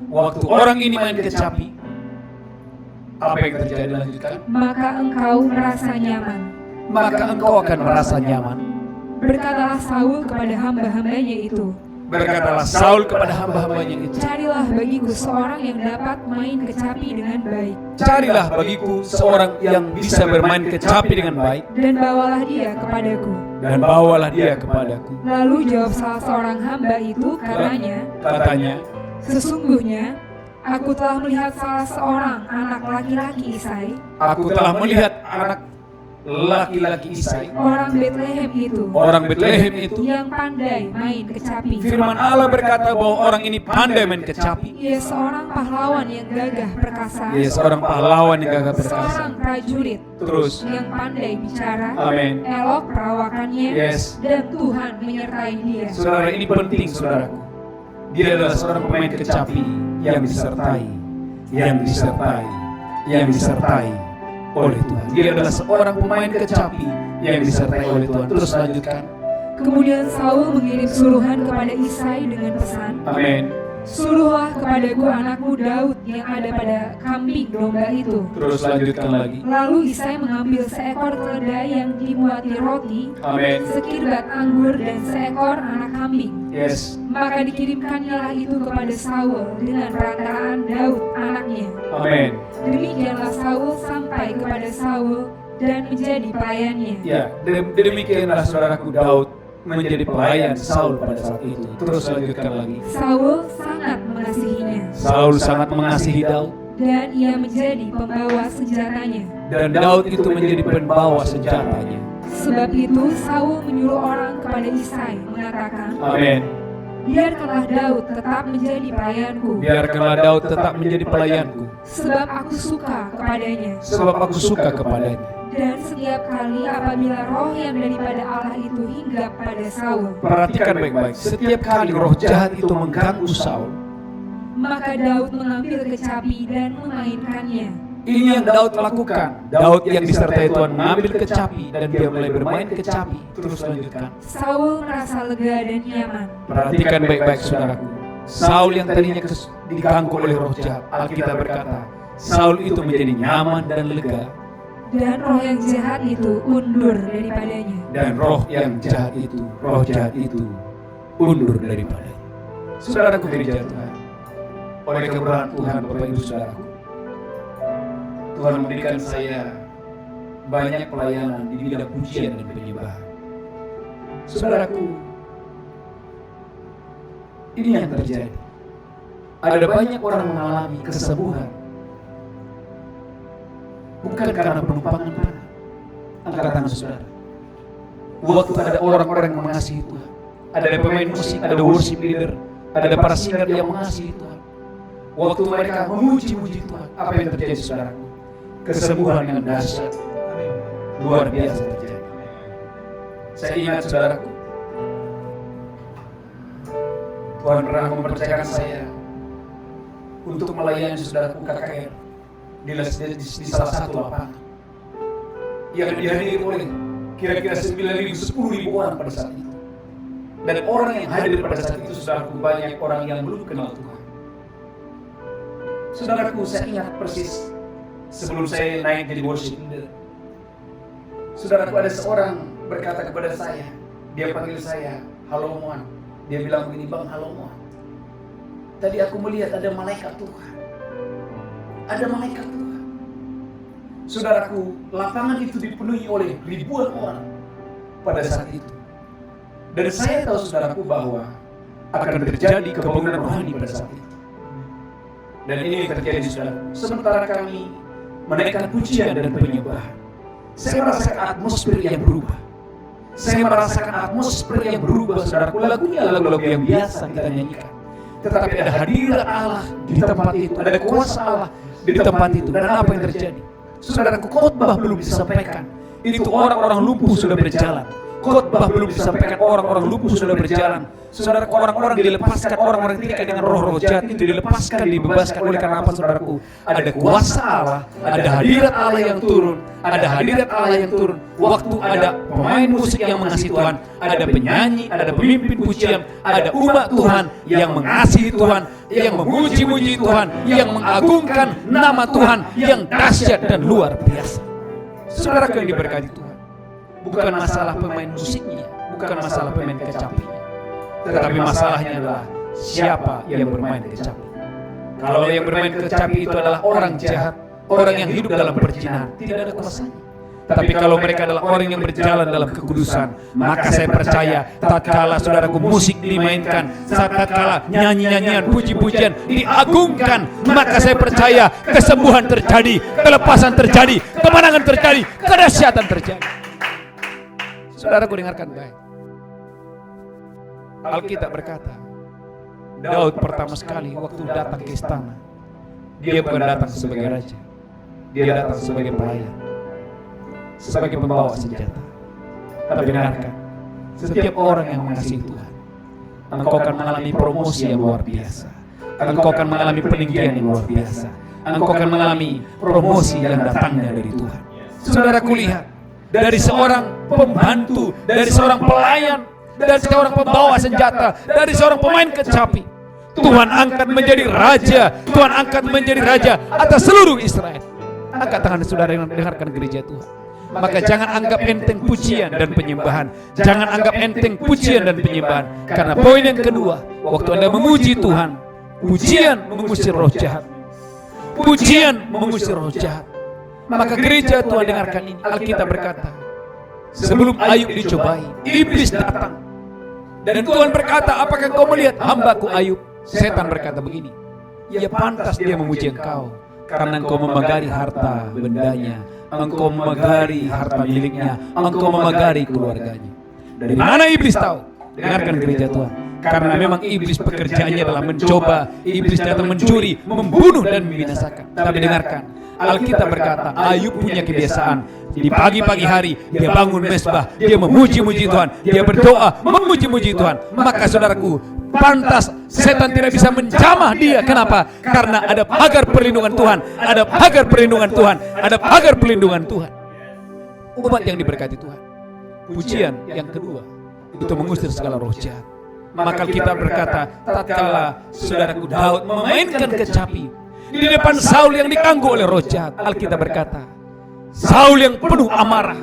Waktu orang ini main kecapi, apa yang terjadi? Lanjutkan. Maka engkau merasa nyaman. Maka engkau akan merasa nyaman. Berkatalah Saul kepada hamba-hambanya itu, Berkatalah Saul kepada hamba-hambanya itu, carilah bagiku seorang yang dapat main kecapi dengan baik, carilah bagiku seorang yang bisa bermain kecapi dengan baik, dan bawalah dia kepadaku. dan bawalah dia kepadaku. Lalu jawab salah seorang hamba itu Katanya, sesungguhnya aku telah melihat salah seorang anak laki-laki Isai, aku telah melihat anak laki-laki Isai, orang Betlehem itu, orang Betlehem itu. yang pandai main kecapi. Firman Allah berkata bahwa orang ini pandai main kecapi. Ia seorang pahlawan yang gagah perkasa, Dia seorang pahlawan yang gagah perkasa. seorang prajurit Terus, yang pandai bicara, amin. elok perawakannya, Yes. dan Tuhan menyertai dia. Saudara, ini penting saudaraku. Dia adalah seorang pemain kecapi yang disertai oleh Tuhan. Dia adalah seorang pemain kecapi yang disertai oleh Tuhan. Terus lanjutkan. Kemudian Saul mengirim suruhan kepada Isai dengan pesan, Amin. suruhlah kepadaku anakmu Daud yang ada pada kambing domba itu. Terus lanjutkan lagi. Lalu Isai mengambil seekor keledai yang dimuati roti, Amin. sekirbat anggur dan seekor anak kambing. Yes. Maka dikirimkannya itu kepada Saul dengan perantaraan Daud anaknya. Amin. Demikianlah Saul sampai kepada Saul dan menjadi pelayannya. Ya, demikianlah saudaraku Daud menjadi pelayan Saul pada saat itu. Terus lanjutkan lagi. Saul sangat mengasihinya Saul sangat mengasihi Daud, dan ia menjadi pembawa senjatanya. dan Daud itu menjadi pembawa senjatanya. Sebab itu Saul menyuruh orang kepada Isai mengatakan, Amin. biarkanlah Daud tetap menjadi pelayanku, Biarkanlah Daud tetap menjadi pelayanku, sebab aku suka kepadanya. sebab aku suka kepadanya. Dan setiap kali apabila roh yang daripada Allah itu hinggap pada Saul, Perhatikan baik-baik. Setiap kali roh jahat itu mengganggu Saul, maka Daud mengambil kecapi dan memainkannya. ini yang Daud lakukan. Daud yang disertai Tuhan mengambil kecapi dan dia mulai bermain kecapi. Terus lanjutkan. Saul merasa lega dan nyaman. Perhatikan baik-baik saudaraku. Saul yang tadinya diganggu oleh roh jahat, Alkitab berkata, Saul itu menjadi nyaman dan lega. Dan roh yang jahat itu undur daripadanya. Dan roh jahat itu undur daripadanya. Saudaraku gereja Tuhan, oleh kemurahan Tuhan Bapak Ibu Saudaraku, Tuhan memberikan saya banyak pelayanan di bidang pujian dan penyembahan. Saudaraku, ini yang terjadi. Ada banyak orang mengalami kesembuhan bukan karena penumpangan tangan. Angkat tangan saudara. Waktu ada orang-orang yang mengasihi Tuhan, ada pemain musik, ada worship leader, ada para singer yang mengasihi Tuhan. Waktu mereka memuji-muji Tuhan, apa yang terjadi saudaraku? Kesembuhan yang dahsyat, luar biasa terjadi. Saya ingat saudaraku, Tuhan pernah mempercayakan saya untuk melayani saudaraku KKR di salah satu lapangan yang dihadiri oleh kira-kira 9.000, 10.000 orang pada saat itu. Dan orang yang hadir pada saat itu saudaraku banyak orang yang belum kenal Tuhan. Saudaraku, saya ingat persis sebelum saya naik jadi worship leader. Saudaraku, ada seorang berkata kepada saya, dia panggil saya, halo Moan. Dia bilang begini, Bang, halo Moan. Tadi aku melihat ada malaikat Tuhan. Ada malaikat Tuhan. Saudaraku, lapangan itu dipenuhi oleh ribuan orang pada saat itu. Dan saya tahu saudaraku bahwa akan terjadi kebangunan rohani pada saat itu. Dan ini yang terjadi saudaraku. Sementara kami menaikkan pujian dan penyembahan, Saya merasakan atmosfer yang berubah. Saya merasakan atmosfer yang berubah, saudaraku. Lagunya lagu-lagu yang biasa kita nyanyikan. Tetapi ada hadirat Allah di tempat itu, ada kuasa Allah di tempat itu. Dan apa yang terjadi? Saudaraku, khotbah belum disampaikan. Itu orang-orang lumpuh sudah berjalan. Khotbah belum disampaikan, orang-orang lumpuh sudah berjalan. Saudaraku, orang-orang dilepaskan, orang-orang terikat dengan roh-roh jahat itu dilepaskan, dibebaskan. Oleh karena apa, saudaraku? Ada kuasa Allah, ada hadirat Allah yang turun, ada hadirat Allah yang turun. Waktu ada pemain musik yang mengasihi Tuhan, ada penyanyi, ada pemimpin pujian, ada umat Tuhan yang mengasihi Tuhan, yang memuji-muji Tuhan, yang mengagungkan nama Tuhan yang dahsyat dan luar biasa. Saudaraku yang diberkati Tuhan, bukan masalah pemain musiknya, bukan masalah pemain kecapinya, tetapi masalahnya adalah siapa yang bermain kecapi. Kalau yang bermain kecapi itu adalah orang jahat, orang yang hidup dalam perzinahan, tidak ada kuasanya. Tapi kalau mereka adalah orang yang berjalan dalam kekudusan, maka saya percaya tatkala saudaraku musik dimainkan, tatkala nyanyi-nyanyian, puji-pujian diagungkan, maka saya percaya kesembuhan terjadi, kelepasan terjadi, kemenangan terjadi, kedahsyatan terjadi. Saudaraku dengarkan baik. Alkitab berkata, Daud pertama sekali waktu datang ke istana, dia bukan datang sebagai raja, dia datang sebagai pelayan, sebagai pembawa senjata. Tapi dengarkan, setiap orang yang mengasihi Tuhan, engkau akan mengalami promosi yang luar biasa, engkau akan mengalami peninggian yang luar biasa, engkau akan mengalami promosi yang datangnya dari Tuhan. Saudaraku lihat, dari seorang pembantu, dari seorang pelayan, dari seorang pembawa senjata, dari seorang pemain kecapi, Tuhan angkat menjadi raja, Tuhan angkat menjadi raja atas seluruh Israel. Angkat tangan saudara yang dengarkan gereja Tuhan. Maka jangan anggap enteng pujian dan penyembahan. Jangan anggap enteng pujian dan penyembahan. Karena poin yang kedua, waktu Anda memuji Tuhan, pujian mengusir roh jahat. Pujian mengusir roh jahat. Maka gereja Tuhan dengarkan ini. Alkitab berkata, sebelum Ayub dicobai, iblis datang. Dan Tuhan berkata, apakah kau melihat hambaku Ayub? Setan berkata begini, ya pantas dia memuji engkau, karena engkau memagari harta bendanya, engkau memagari harta miliknya, engkau memagari keluarganya. Dari mana iblis tahu? Dengarkan gereja Tuhan. Karena memang iblis pekerjaannya adalah mencoba, iblis datang mencuri, membunuh dan membinasakan. Tapi dengarkan, Alkitab berkata, Ayub punya kebiasaan. Di pagi-pagi hari, dia bangun mesbah, dia memuji-muji Tuhan, dia berdoa, memuji-muji Tuhan. Maka saudaraku, pantas setan tidak bisa menjamah dia. Kenapa? Karena ada pagar perlindungan Tuhan, ada pagar perlindungan Tuhan, ada pagar perlindungan Tuhan. Umat yang diberkati Tuhan, pujian yang kedua, itu mengusir segala roh jahat. Maka kita berkata, tatkala saudaraku Daud memainkan kecapi di depan Saul yang diganggu oleh roh jahat, Alkitab berkata, Saul yang penuh amarah,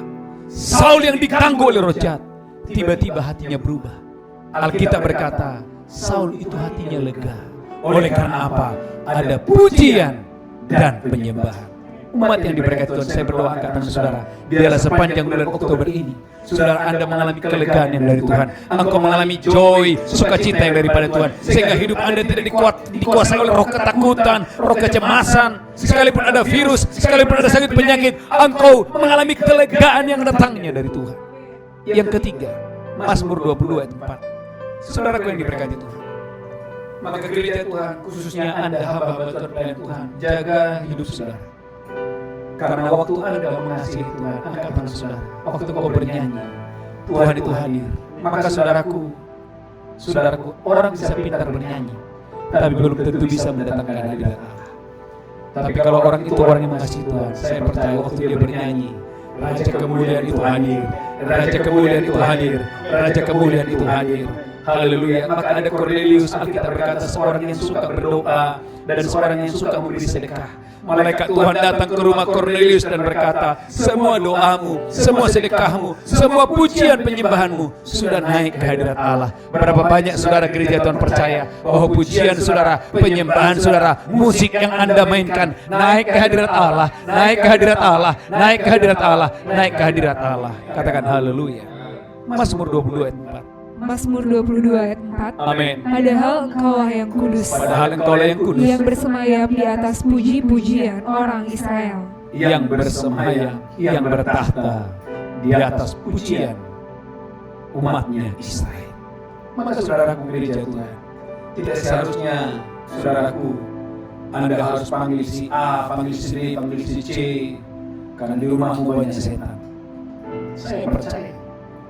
Saul yang diganggu oleh roh jahat, tiba-tiba hatinya berubah. Alkitab berkata, Saul itu hatinya lega. Oleh karena apa? Ada pujian dan penyembahan. Umat yang diberkati Tuhan, saya berdoa angkat tangan saudara, biarlah sepanjang bulan Oktober ini, saudara Anda mengalami kelegaan yang dari Tuhan. Engkau mengalami joy, sukacita yang daripada Tuhan, sehingga hidup Anda tidak dikuasai oleh roh ketakutan, roh kecemasan. Sekalipun ada virus, sekalipun ada sakit penyakit, engkau mengalami kelegaan yang datangnya dari Tuhan. Yang ketiga, Mazmur 22 ayat 4. Saudaraku yang diberkati Tuhan, maka gereja Tuhan, khususnya Anda hamba-hamba Tuhan, jaga hidup saudara. Karena waktu Anda mengasihi Tuhan, angkat tangan saudara. Waktu kau bernyanyi, Tuhan itu hadir. Maka saudaraku, orang bisa pintar bernyanyi, tapi belum tentu bisa mendatangkan hadirat Allah. Tapi kalau orang itu orang yang mengasihi Tuhan, saya percaya waktu dia bernyanyi, Raja kemuliaan itu hadir, Raja kemuliaan itu hadir, Raja kemuliaan itu hadir. Haleluya. Maka ada Cornelius, Alkitab berkata, seorang yang suka berdoa dan seorang yang suka memberi sedekah. Malaikat Tuhan datang ke rumah Cornelius dan berkata, semua doamu, semua sedekahmu, semua pujian penyembahanmu sudah naik ke hadirat Allah. Berapa banyak saudara gereja Tuhan percaya bahwa pujian saudara, penyembahan saudara, musik yang Anda mainkan naik ke hadirat Allah, naik ke hadirat Allah, naik ke hadirat Allah, naik ke hadirat Allah. Katakan haleluya. Mazmur 22 ayat 4. Mazmur 22 ayat 4. Amin. Padahal engkaulah yang kudus, Padahal engkaulah yang kudus, yang bersemayam di atas puji-pujian orang Israel. yang bersemayam, yang bertahta di atas pujian umatnya Israel. Maka saudaraku gereja Tuhan, tidak seharusnya saudaraku Anda harus panggil si A, panggil si B, panggil si C, karena di rumahmu banyak setan. Saya percaya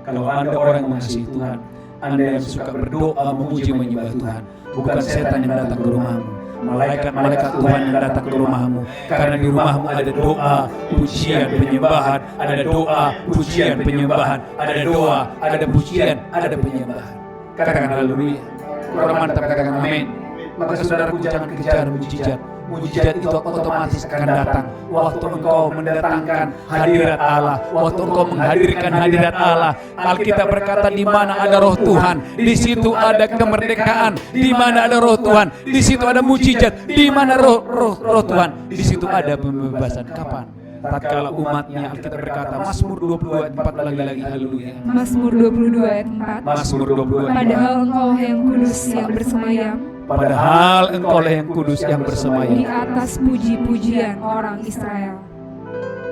kalau Anda orang yang mengasihi Tuhan, Anda yang suka berdoa, memuji, menyembah Tuhan, bukan setan yang datang ke rumahmu, malaikat-malaikat Tuhan yang datang ke rumahmu. Karena di rumahmu ada doa, pujian, penyembahan, ada doa, pujian, penyembahan, ada doa, ada pujian, ada penyembahan. Katakan haleluya. Kurang mantap, katakan amin. Maka saudaraku jangan kejar mujizat. Mujizat itu otomatis akan datang waktu engkau mendatangkan hadirat Allah, waktu engkau menghadirkan hadirat Allah. Alkitab berkata di mana ada roh Tuhan, di situ ada kemerdekaan. Di mana ada roh Tuhan, di situ ada mujizat. Di mana roh Tuhan, di situ ada pembebasan. Kapan? Tatkala umatnya, Alkitab berkata, Mazmur 22 ayat 4 lagi, haleluya. Mazmur 22 ayat 4. Mazmur 22 ayat 4. Padahal engkau yang kudus yang bersemayam, Padahal engkau lah yang kudus yang di bersemayam. atas puji-pujian orang Israel.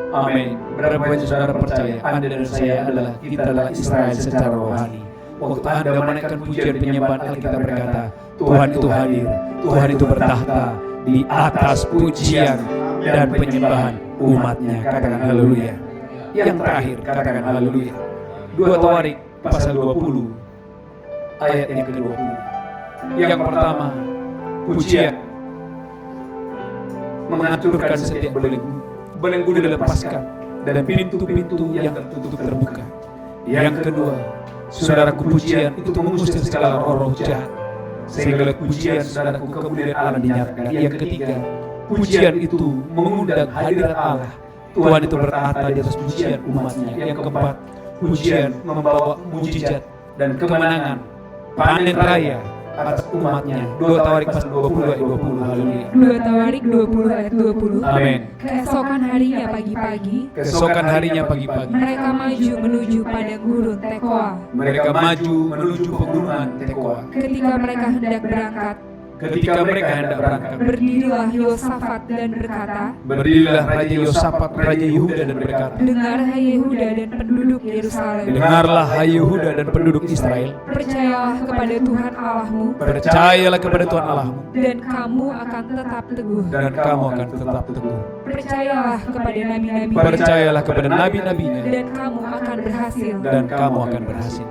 Amin. Berapa banyak saudara percaya Anda dan saya kita adalah Israel secara rohani. Waktu Anda menaikkan pujian penyembahan, Alkitab berkata, Tuhan itu hadir, Tuhan itu bertahta di atas pujian dan penyembahan umatnya. Katakan haleluya. Yang terakhir, katakan haleluya. 2 Tawarik pasal 20 ayat yang ke-20. Yang pertama, pujian menghancurkan setiap belenggu dilepaskan dan pintu-pintu yang tertutup terbuka. Yang kedua, saudaraku, pujian itu mengusir segala roh jahat, sehingga pujian saudaraku kemuliaan Allah dinyatakan. Yang ketiga, pujian itu mengundang hadirat Allah. Tuhan itu bertahta di atas pujian umatnya. Yang keempat, pujian membawa mujizat dan kemenangan, panen raya atas umatnya. 2 Tawarik pasal 20 ayat 20. Haleluya. 2 Tawarik 20 ayat 20. Amin. Keesokan harinya pagi-pagi, Keesokan harinya pagi-pagi, mereka maju menuju padang gurun Tekoa. mereka maju menuju pegunungan Tekoa. Ketika mereka hendak berangkat, Ketika mereka hendak berangkat, berdirilah Yosafat dan berkata, berdirilah Raja Yosafat, Raja Yehuda, dan berkata, dengar hai Yehuda dan penduduk Yerusalem, dengarlah hai Yehuda dan penduduk Israel, percayalah kepada Tuhan Allahmu, percayalah kepada Tuhan Allahmu, dan kamu akan tetap teguh. dan kamu akan tetap teguh. Percayalah kepada nabi-nabi, Percayalah kepada nabi-nabinya, dan kamu akan berhasil. dan kamu akan berhasil.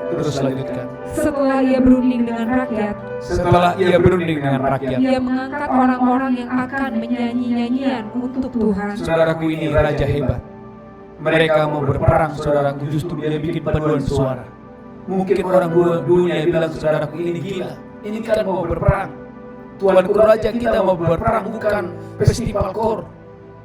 Terus lanjutkan. Setelah ia berunding dengan rakyat, Setelah ia berunding dengan rakyat, ia mengangkat orang-orang yang akan menyanyi nyanyian untuk Tuhan. saudaraku, ini raja hebat. Mereka mau berperang, saudaraku, justru dia bikin paduan suara. Mungkin orang dunia bilang, saudaraku, ini gila, ini kan mau berperang. Tuanku raja kita mau berperang, bukan festival kor.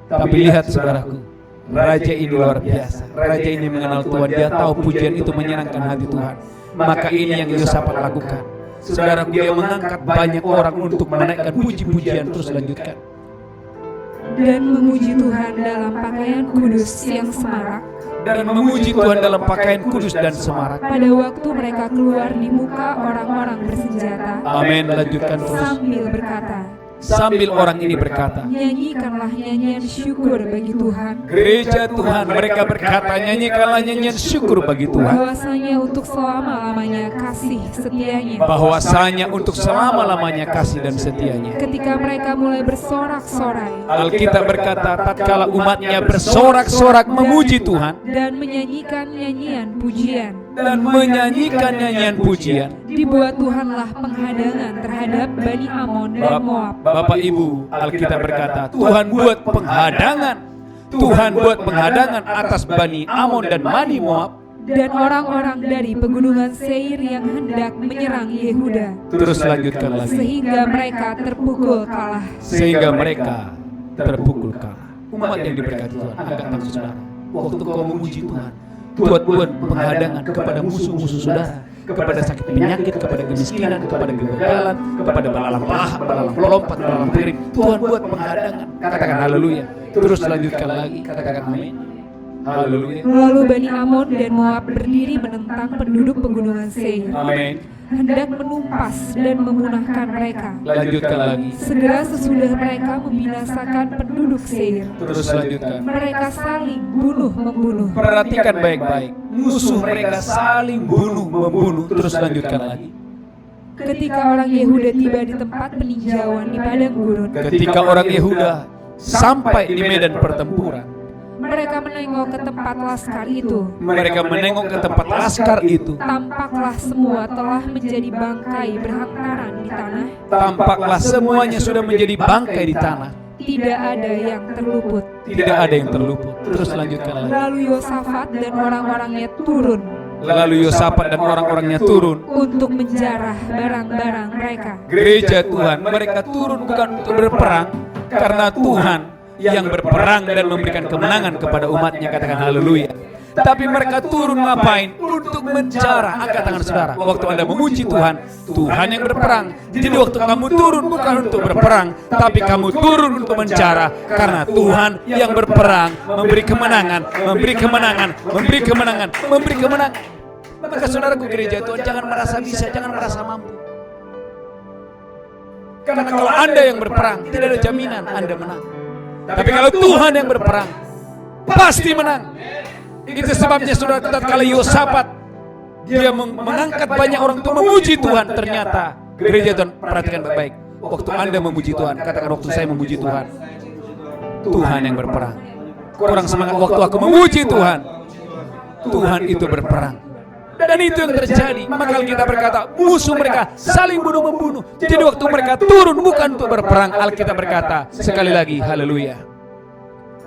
Tapi lihat, saudaraku, raja ini luar biasa. Raja ini mengenal Tuhan, dia tahu pujian itu menyenangkan hati Tuhan. Maka ini yang Yosafat lakukan. Saudaraku, dia mengangkat banyak orang untuk menaikkan puji-pujian. Terus lanjutkan. Dan memuji Tuhan dalam pakaian kudus yang semarak, Dan memuji Tuhan dalam pakaian kudus dan semarak. pada waktu mereka keluar di muka orang-orang bersenjata, Amin. Lanjutkan terus. sambil berkata, Sambil orang ini berkata, nyanyikanlah nyanyian syukur bagi Tuhan, gereja Tuhan, mereka berkata, nyanyikanlah nyanyian syukur bagi Tuhan, bahwasanya untuk selama-lamanya kasih setianya. bahwasanya untuk selama-lamanya kasih dan setianya. Ketika mereka mulai bersorak-sorai Alkitab berkata, tatkala umatnya bersorak-sorak memuji Tuhan dan menyanyikan nyanyian pujian, dan menyanyikan nyanyian pujian. dibuat Tuhanlah penghadangan terhadap Bani Amon dan Moab. Bapak Ibu, Alkitab berkata, Tuhan buat penghadangan. Tuhan buat penghadangan atas Bani Amon dan Bani Moab. Dan orang-orang dari pegunungan Seir yang hendak menyerang Yehuda, Terus lanjutkan lagi. sehingga mereka terpukul kalah. Sehingga mereka terpukul kalah. Umat yang diberkati Tuhan, angkat tangan saudara. Waktu kau memuji Tuhan, Tuhan buat penghadangan kepada musuh-musuh saudara, kepada sakit penyakit, kepada kemiskinan, kepada kegagalan, kepada balalang paha, balalang pelompat, balalang piring. Tuhan buat penghadangan. Katakan haleluya. Terus lanjutkan lagi, katakan amin. Haleluya. Lalu Bani Amon dan Moab berdiri menentang penduduk pegunungan Seir. Amin. hendak menumpas dan memunahkan mereka. Lanjutkan lagi. Segera sesudah mereka membinasakan penduduk Seir, Terus lanjutkan. mereka saling bunuh-membunuh. Perhatikan baik-baik. Musuh mereka saling bunuh membunuh. Terus lanjutkan lagi. Ketika orang Yehuda tiba di tempat peninjauan di padang gurun, Ketika orang Yehuda sampai di medan pertempuran, mereka menengok ke tempat laskar itu. mereka menengok ke tempat laskar itu. Tampaklah semua telah menjadi bangkai berhantaran di tanah. Tampaklah semuanya sudah menjadi bangkai di tanah. Tidak ada yang terluput. Tidak ada yang terluput. Terus lanjutkan lagi. Lalu Yosafat dan orang-orangnya turun Lalu Yosafat dan orang-orangnya turun. untuk menjarah barang-barang mereka. Gereja Tuhan, mereka turun bukan untuk berperang, karena Tuhan yang berperang dan memberikan kemenangan kepada umatnya. Katakan haleluya. Tapi mereka turun ngapain? Untuk menjarah. Angkat tangan saudara. Waktu Anda memuji Tuhan, Tuhan yang berperang. Jadi waktu kamu turun bukan untuk berperang, tapi kamu turun untuk menjarah, karena Tuhan yang berperang memberi kemenangan, memberi kemenangan, memberi kemenangan, memberi kemenangan. Maka saudaraku gereja Tuhan, jangan merasa bisa, jangan merasa mampu. Karena kalau Anda yang berperang, tidak ada jaminan Anda menang. Tapi kalau Tuhan yang berperang, pasti menang. Itu sebabnya saudara, tatkala Yosafat dia mengangkat banyak orang untuk memuji Tuhan, ternyata gereja Tuhan, perhatikan baik-baik. Waktu Anda memuji Tuhan, katakan waktu saya memuji Tuhan, Tuhan yang berperang. Kurang semangat waktu aku memuji Tuhan, Tuhan itu berperang. Dan itu yang terjadi. Maka kita berkata, musuh mereka saling bunuh-membunuh. Jadi waktu mereka turun bukan untuk berperang, Alkitab berkata, sekali lagi, haleluya.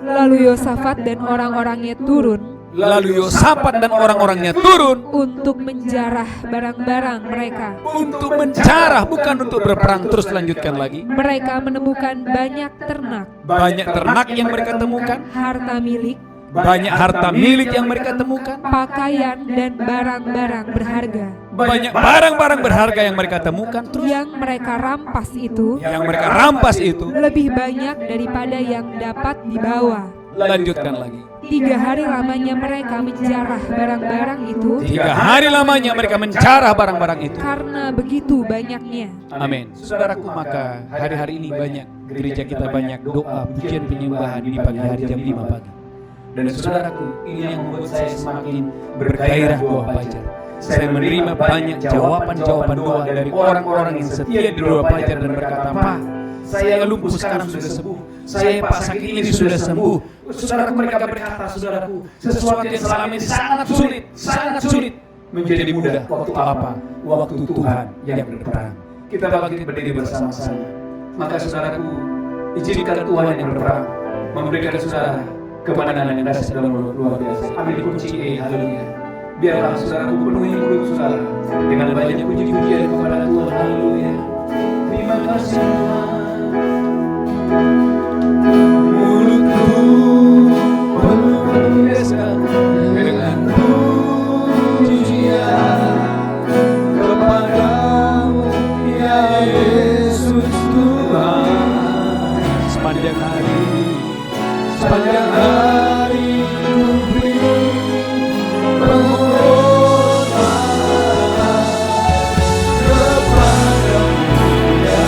Lalu Yosafat dan orang-orangnya turun Lalu Yosafat dan orang-orangnya turun untuk menjarah barang-barang mereka. untuk menjarah, bukan untuk berperang. Terus lanjutkan lagi. Mereka menemukan banyak ternak, Banyak ternak yang mereka temukan, harta milik, banyak harta milik yang mereka temukan, pakaian, dan barang-barang berharga. banyak barang-barang berharga yang mereka temukan. Terus Yang mereka rampas itu yang mereka rampas itu, lebih banyak daripada yang dapat dibawa. lanjutkan lagi. 3 hari lamanya mereka menjarah barang-barang itu 3 hari lamanya mereka menjarah barang-barang itu. karena begitu banyaknya. Amin. Saudaraku, maka hari-hari ini banyak gereja kita banyak doa, pujian, penyembahan di pagi hari jam 5 pagi. Dan saudaraku, ini yang membuat saya semakin bergairah doa fajar. Saya menerima banyak jawaban-jawaban doa dari orang-orang yang setia di doa fajar dan berkata, Pak, saya lumpuh sekarang sudah sembuh. Saya Pak sakit ini sudah sembuh. Saudaraku, mereka berkata, saudaraku, sesuatu yang selama ini sangat sulit menjadi mudah. Waktu apa? Waktu Tuhan yang berperang. Kita bangkit berdiri bersama-sama. Maka saudaraku, izinkan Tuhan yang berperang memberikan saudara kemenangan yang dahsyat dan luar biasa. Amin. Dikunci, haleluya. Biarlah saudaraku penuhi mulut saudara dengan banyak puji-pujian kepada Tuhan, haleluya. Terima kasih Tuhan. Mulutku penuh dengan pujian kepadamu ya Yesus Tuhan. Sepanjang hari ku beri penghormatan kepadamu ya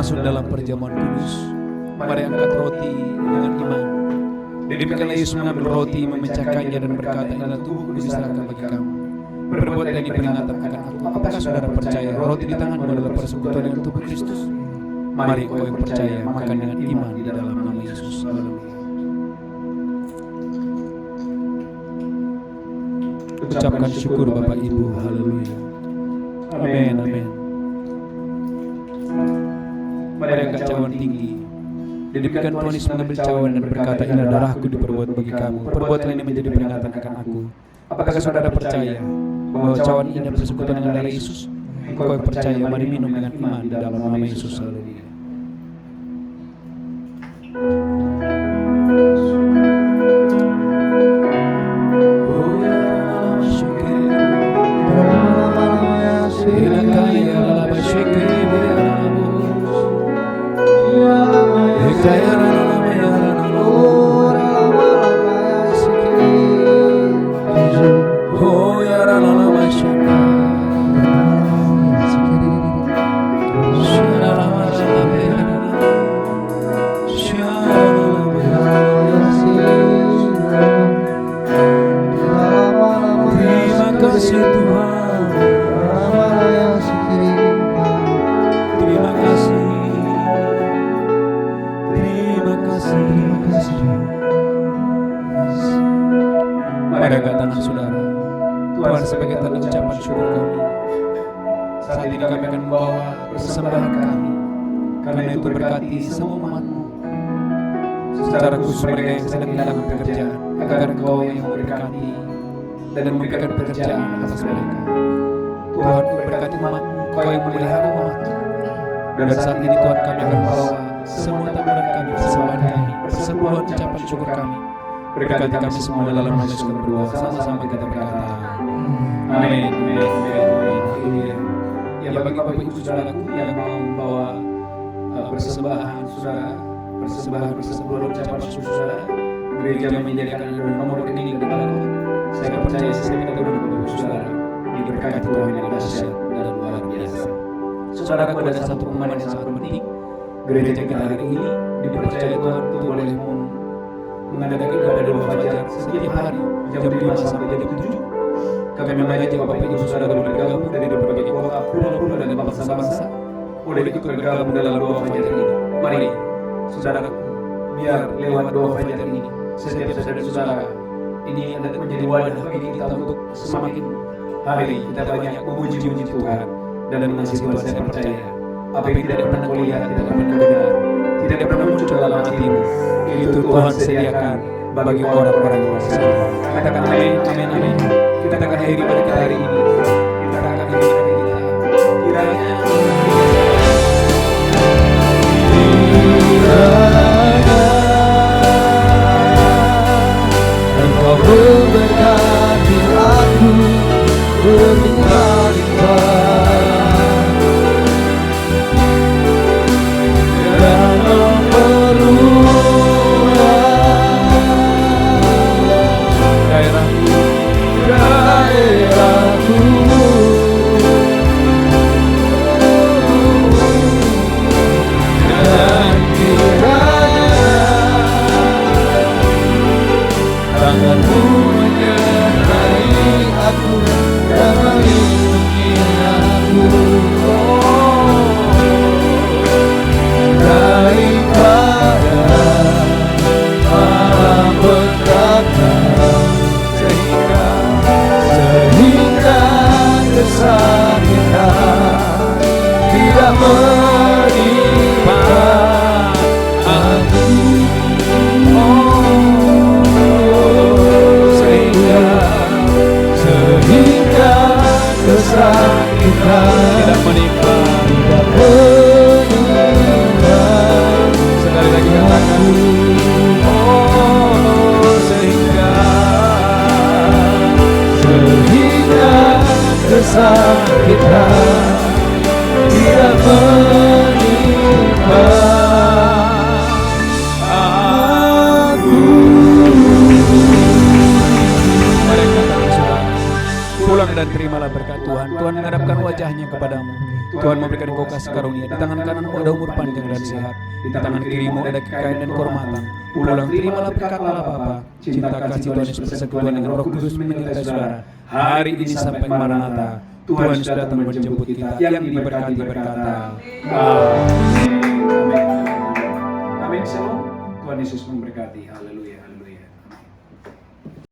masuk dalam perjamuan kudus. Mari angkat roti dengan iman. Demikianlah Yesus mengambil roti, memecahkannya dan berkata, inilah tubuhku diserahkan bagi kamu. Perbuatan ini peringatan akan aku. Apakah saudara percaya roti di tanganmu adalah persekutuan dengan tubuh Kristus? Mari kau yang percaya makan dengan iman di dalam nama Yesus. Haleluya. Ucapkan syukur Bapak Ibu. Haleluya. Amin, amin. Mari angkat cawan tinggi. Demikian Tuhan Yesus mengambil cawan dan berkata, inilah darahku diperbuat bagi kamu. Perbuatan ini menjadi peringatan akan aku. Apakah saudara percaya bahwa cawan ini adalah persekutuan dengan darah Yesus? Engkau yang percaya, mari minum dengan iman di dalam nama Yesus. Haleluya. Mari angkat tangan saudara. Tuhan, sebagai tanda ucapan syukur kami, saat ini kami akan membawa persembahan kami. Karena itu berkati semua umat-Mu, secara khusus mereka yang sedang kehilangan pekerjaan, agar Engkau yang memberkati dan memberikan pekerjaan atas mereka. Tuhan, berkati umat-Mu, Engkau yang memelihara umat-Mu. Dan saat ini Tuhan, kami akan membawa semua taburan kami, persembahan kami, persembahan ucapan syukur kami. Berkati kami semua dalam nama Yesus kami berdoa, sama-sama kita berkata, amin, amin, amin, haleluya. Ya bagi Bapak Ibu saudaraku yang mau membawa persembahan saudara, persembahan ucapan syukur saudara, gereja menyediakan nomor rekening di belakang. Saya percaya setiap kita Bapak Ibu saudara diberkati Tuhan yang dahsyat dan luar biasa. Saudaraku, ada satu pengumuman yang sangat penting. Gereja kita hari ini dipercaya Tuhan untuk boleh mengadakan ibadah doa fajar setiap hari jam 5 sampai jam 7. Kami mengajak Bapak Ibu saudara bergabung dari berbagai kota, pulau-pulau dan bangsa-bangsa boleh ikut bergabung dalam doa fajar ini. Mari saudaraku, biar lewat doa fajar ini setiap saudara-saudara ini menjadi wadah bagi kita untuk semakin hari kita banyak memuji-muji Tuhan dan mengasihi Tuhan. Saya percaya apa yang tidak pernah kau lihat, tidak pernah kau dengar, tidak pernah muncul dalam hatimu, itu Tuhan sediakan bagi orang-orang yang bersama. Katakan amin, amin, amin. Kita akan akhiri pada kita hari ini. Kita akan akhiri pada kita. Kiranya Engkau memberkati aku berlimpah-limpah dalam daerahku Tuhan memberikan engkau kasih karunia. Di tangan kananmu ada umur panjang dan sehat. Di tangan kirimu ada kekayaan dan kehormatan. Pulang terimalah berkat Allah Bapa. Cinta kasih Tuhan Yesus bersekutuan dengan Roh Kudus menyertai saudara. Hari ini sampai Maranatha. Tuhan sudah datang menjemput kita. Yang diberkati berkata, Amin. Amin. Amin. Shalom. Tuhan Yesus memberkati. Haleluya. Haleluya.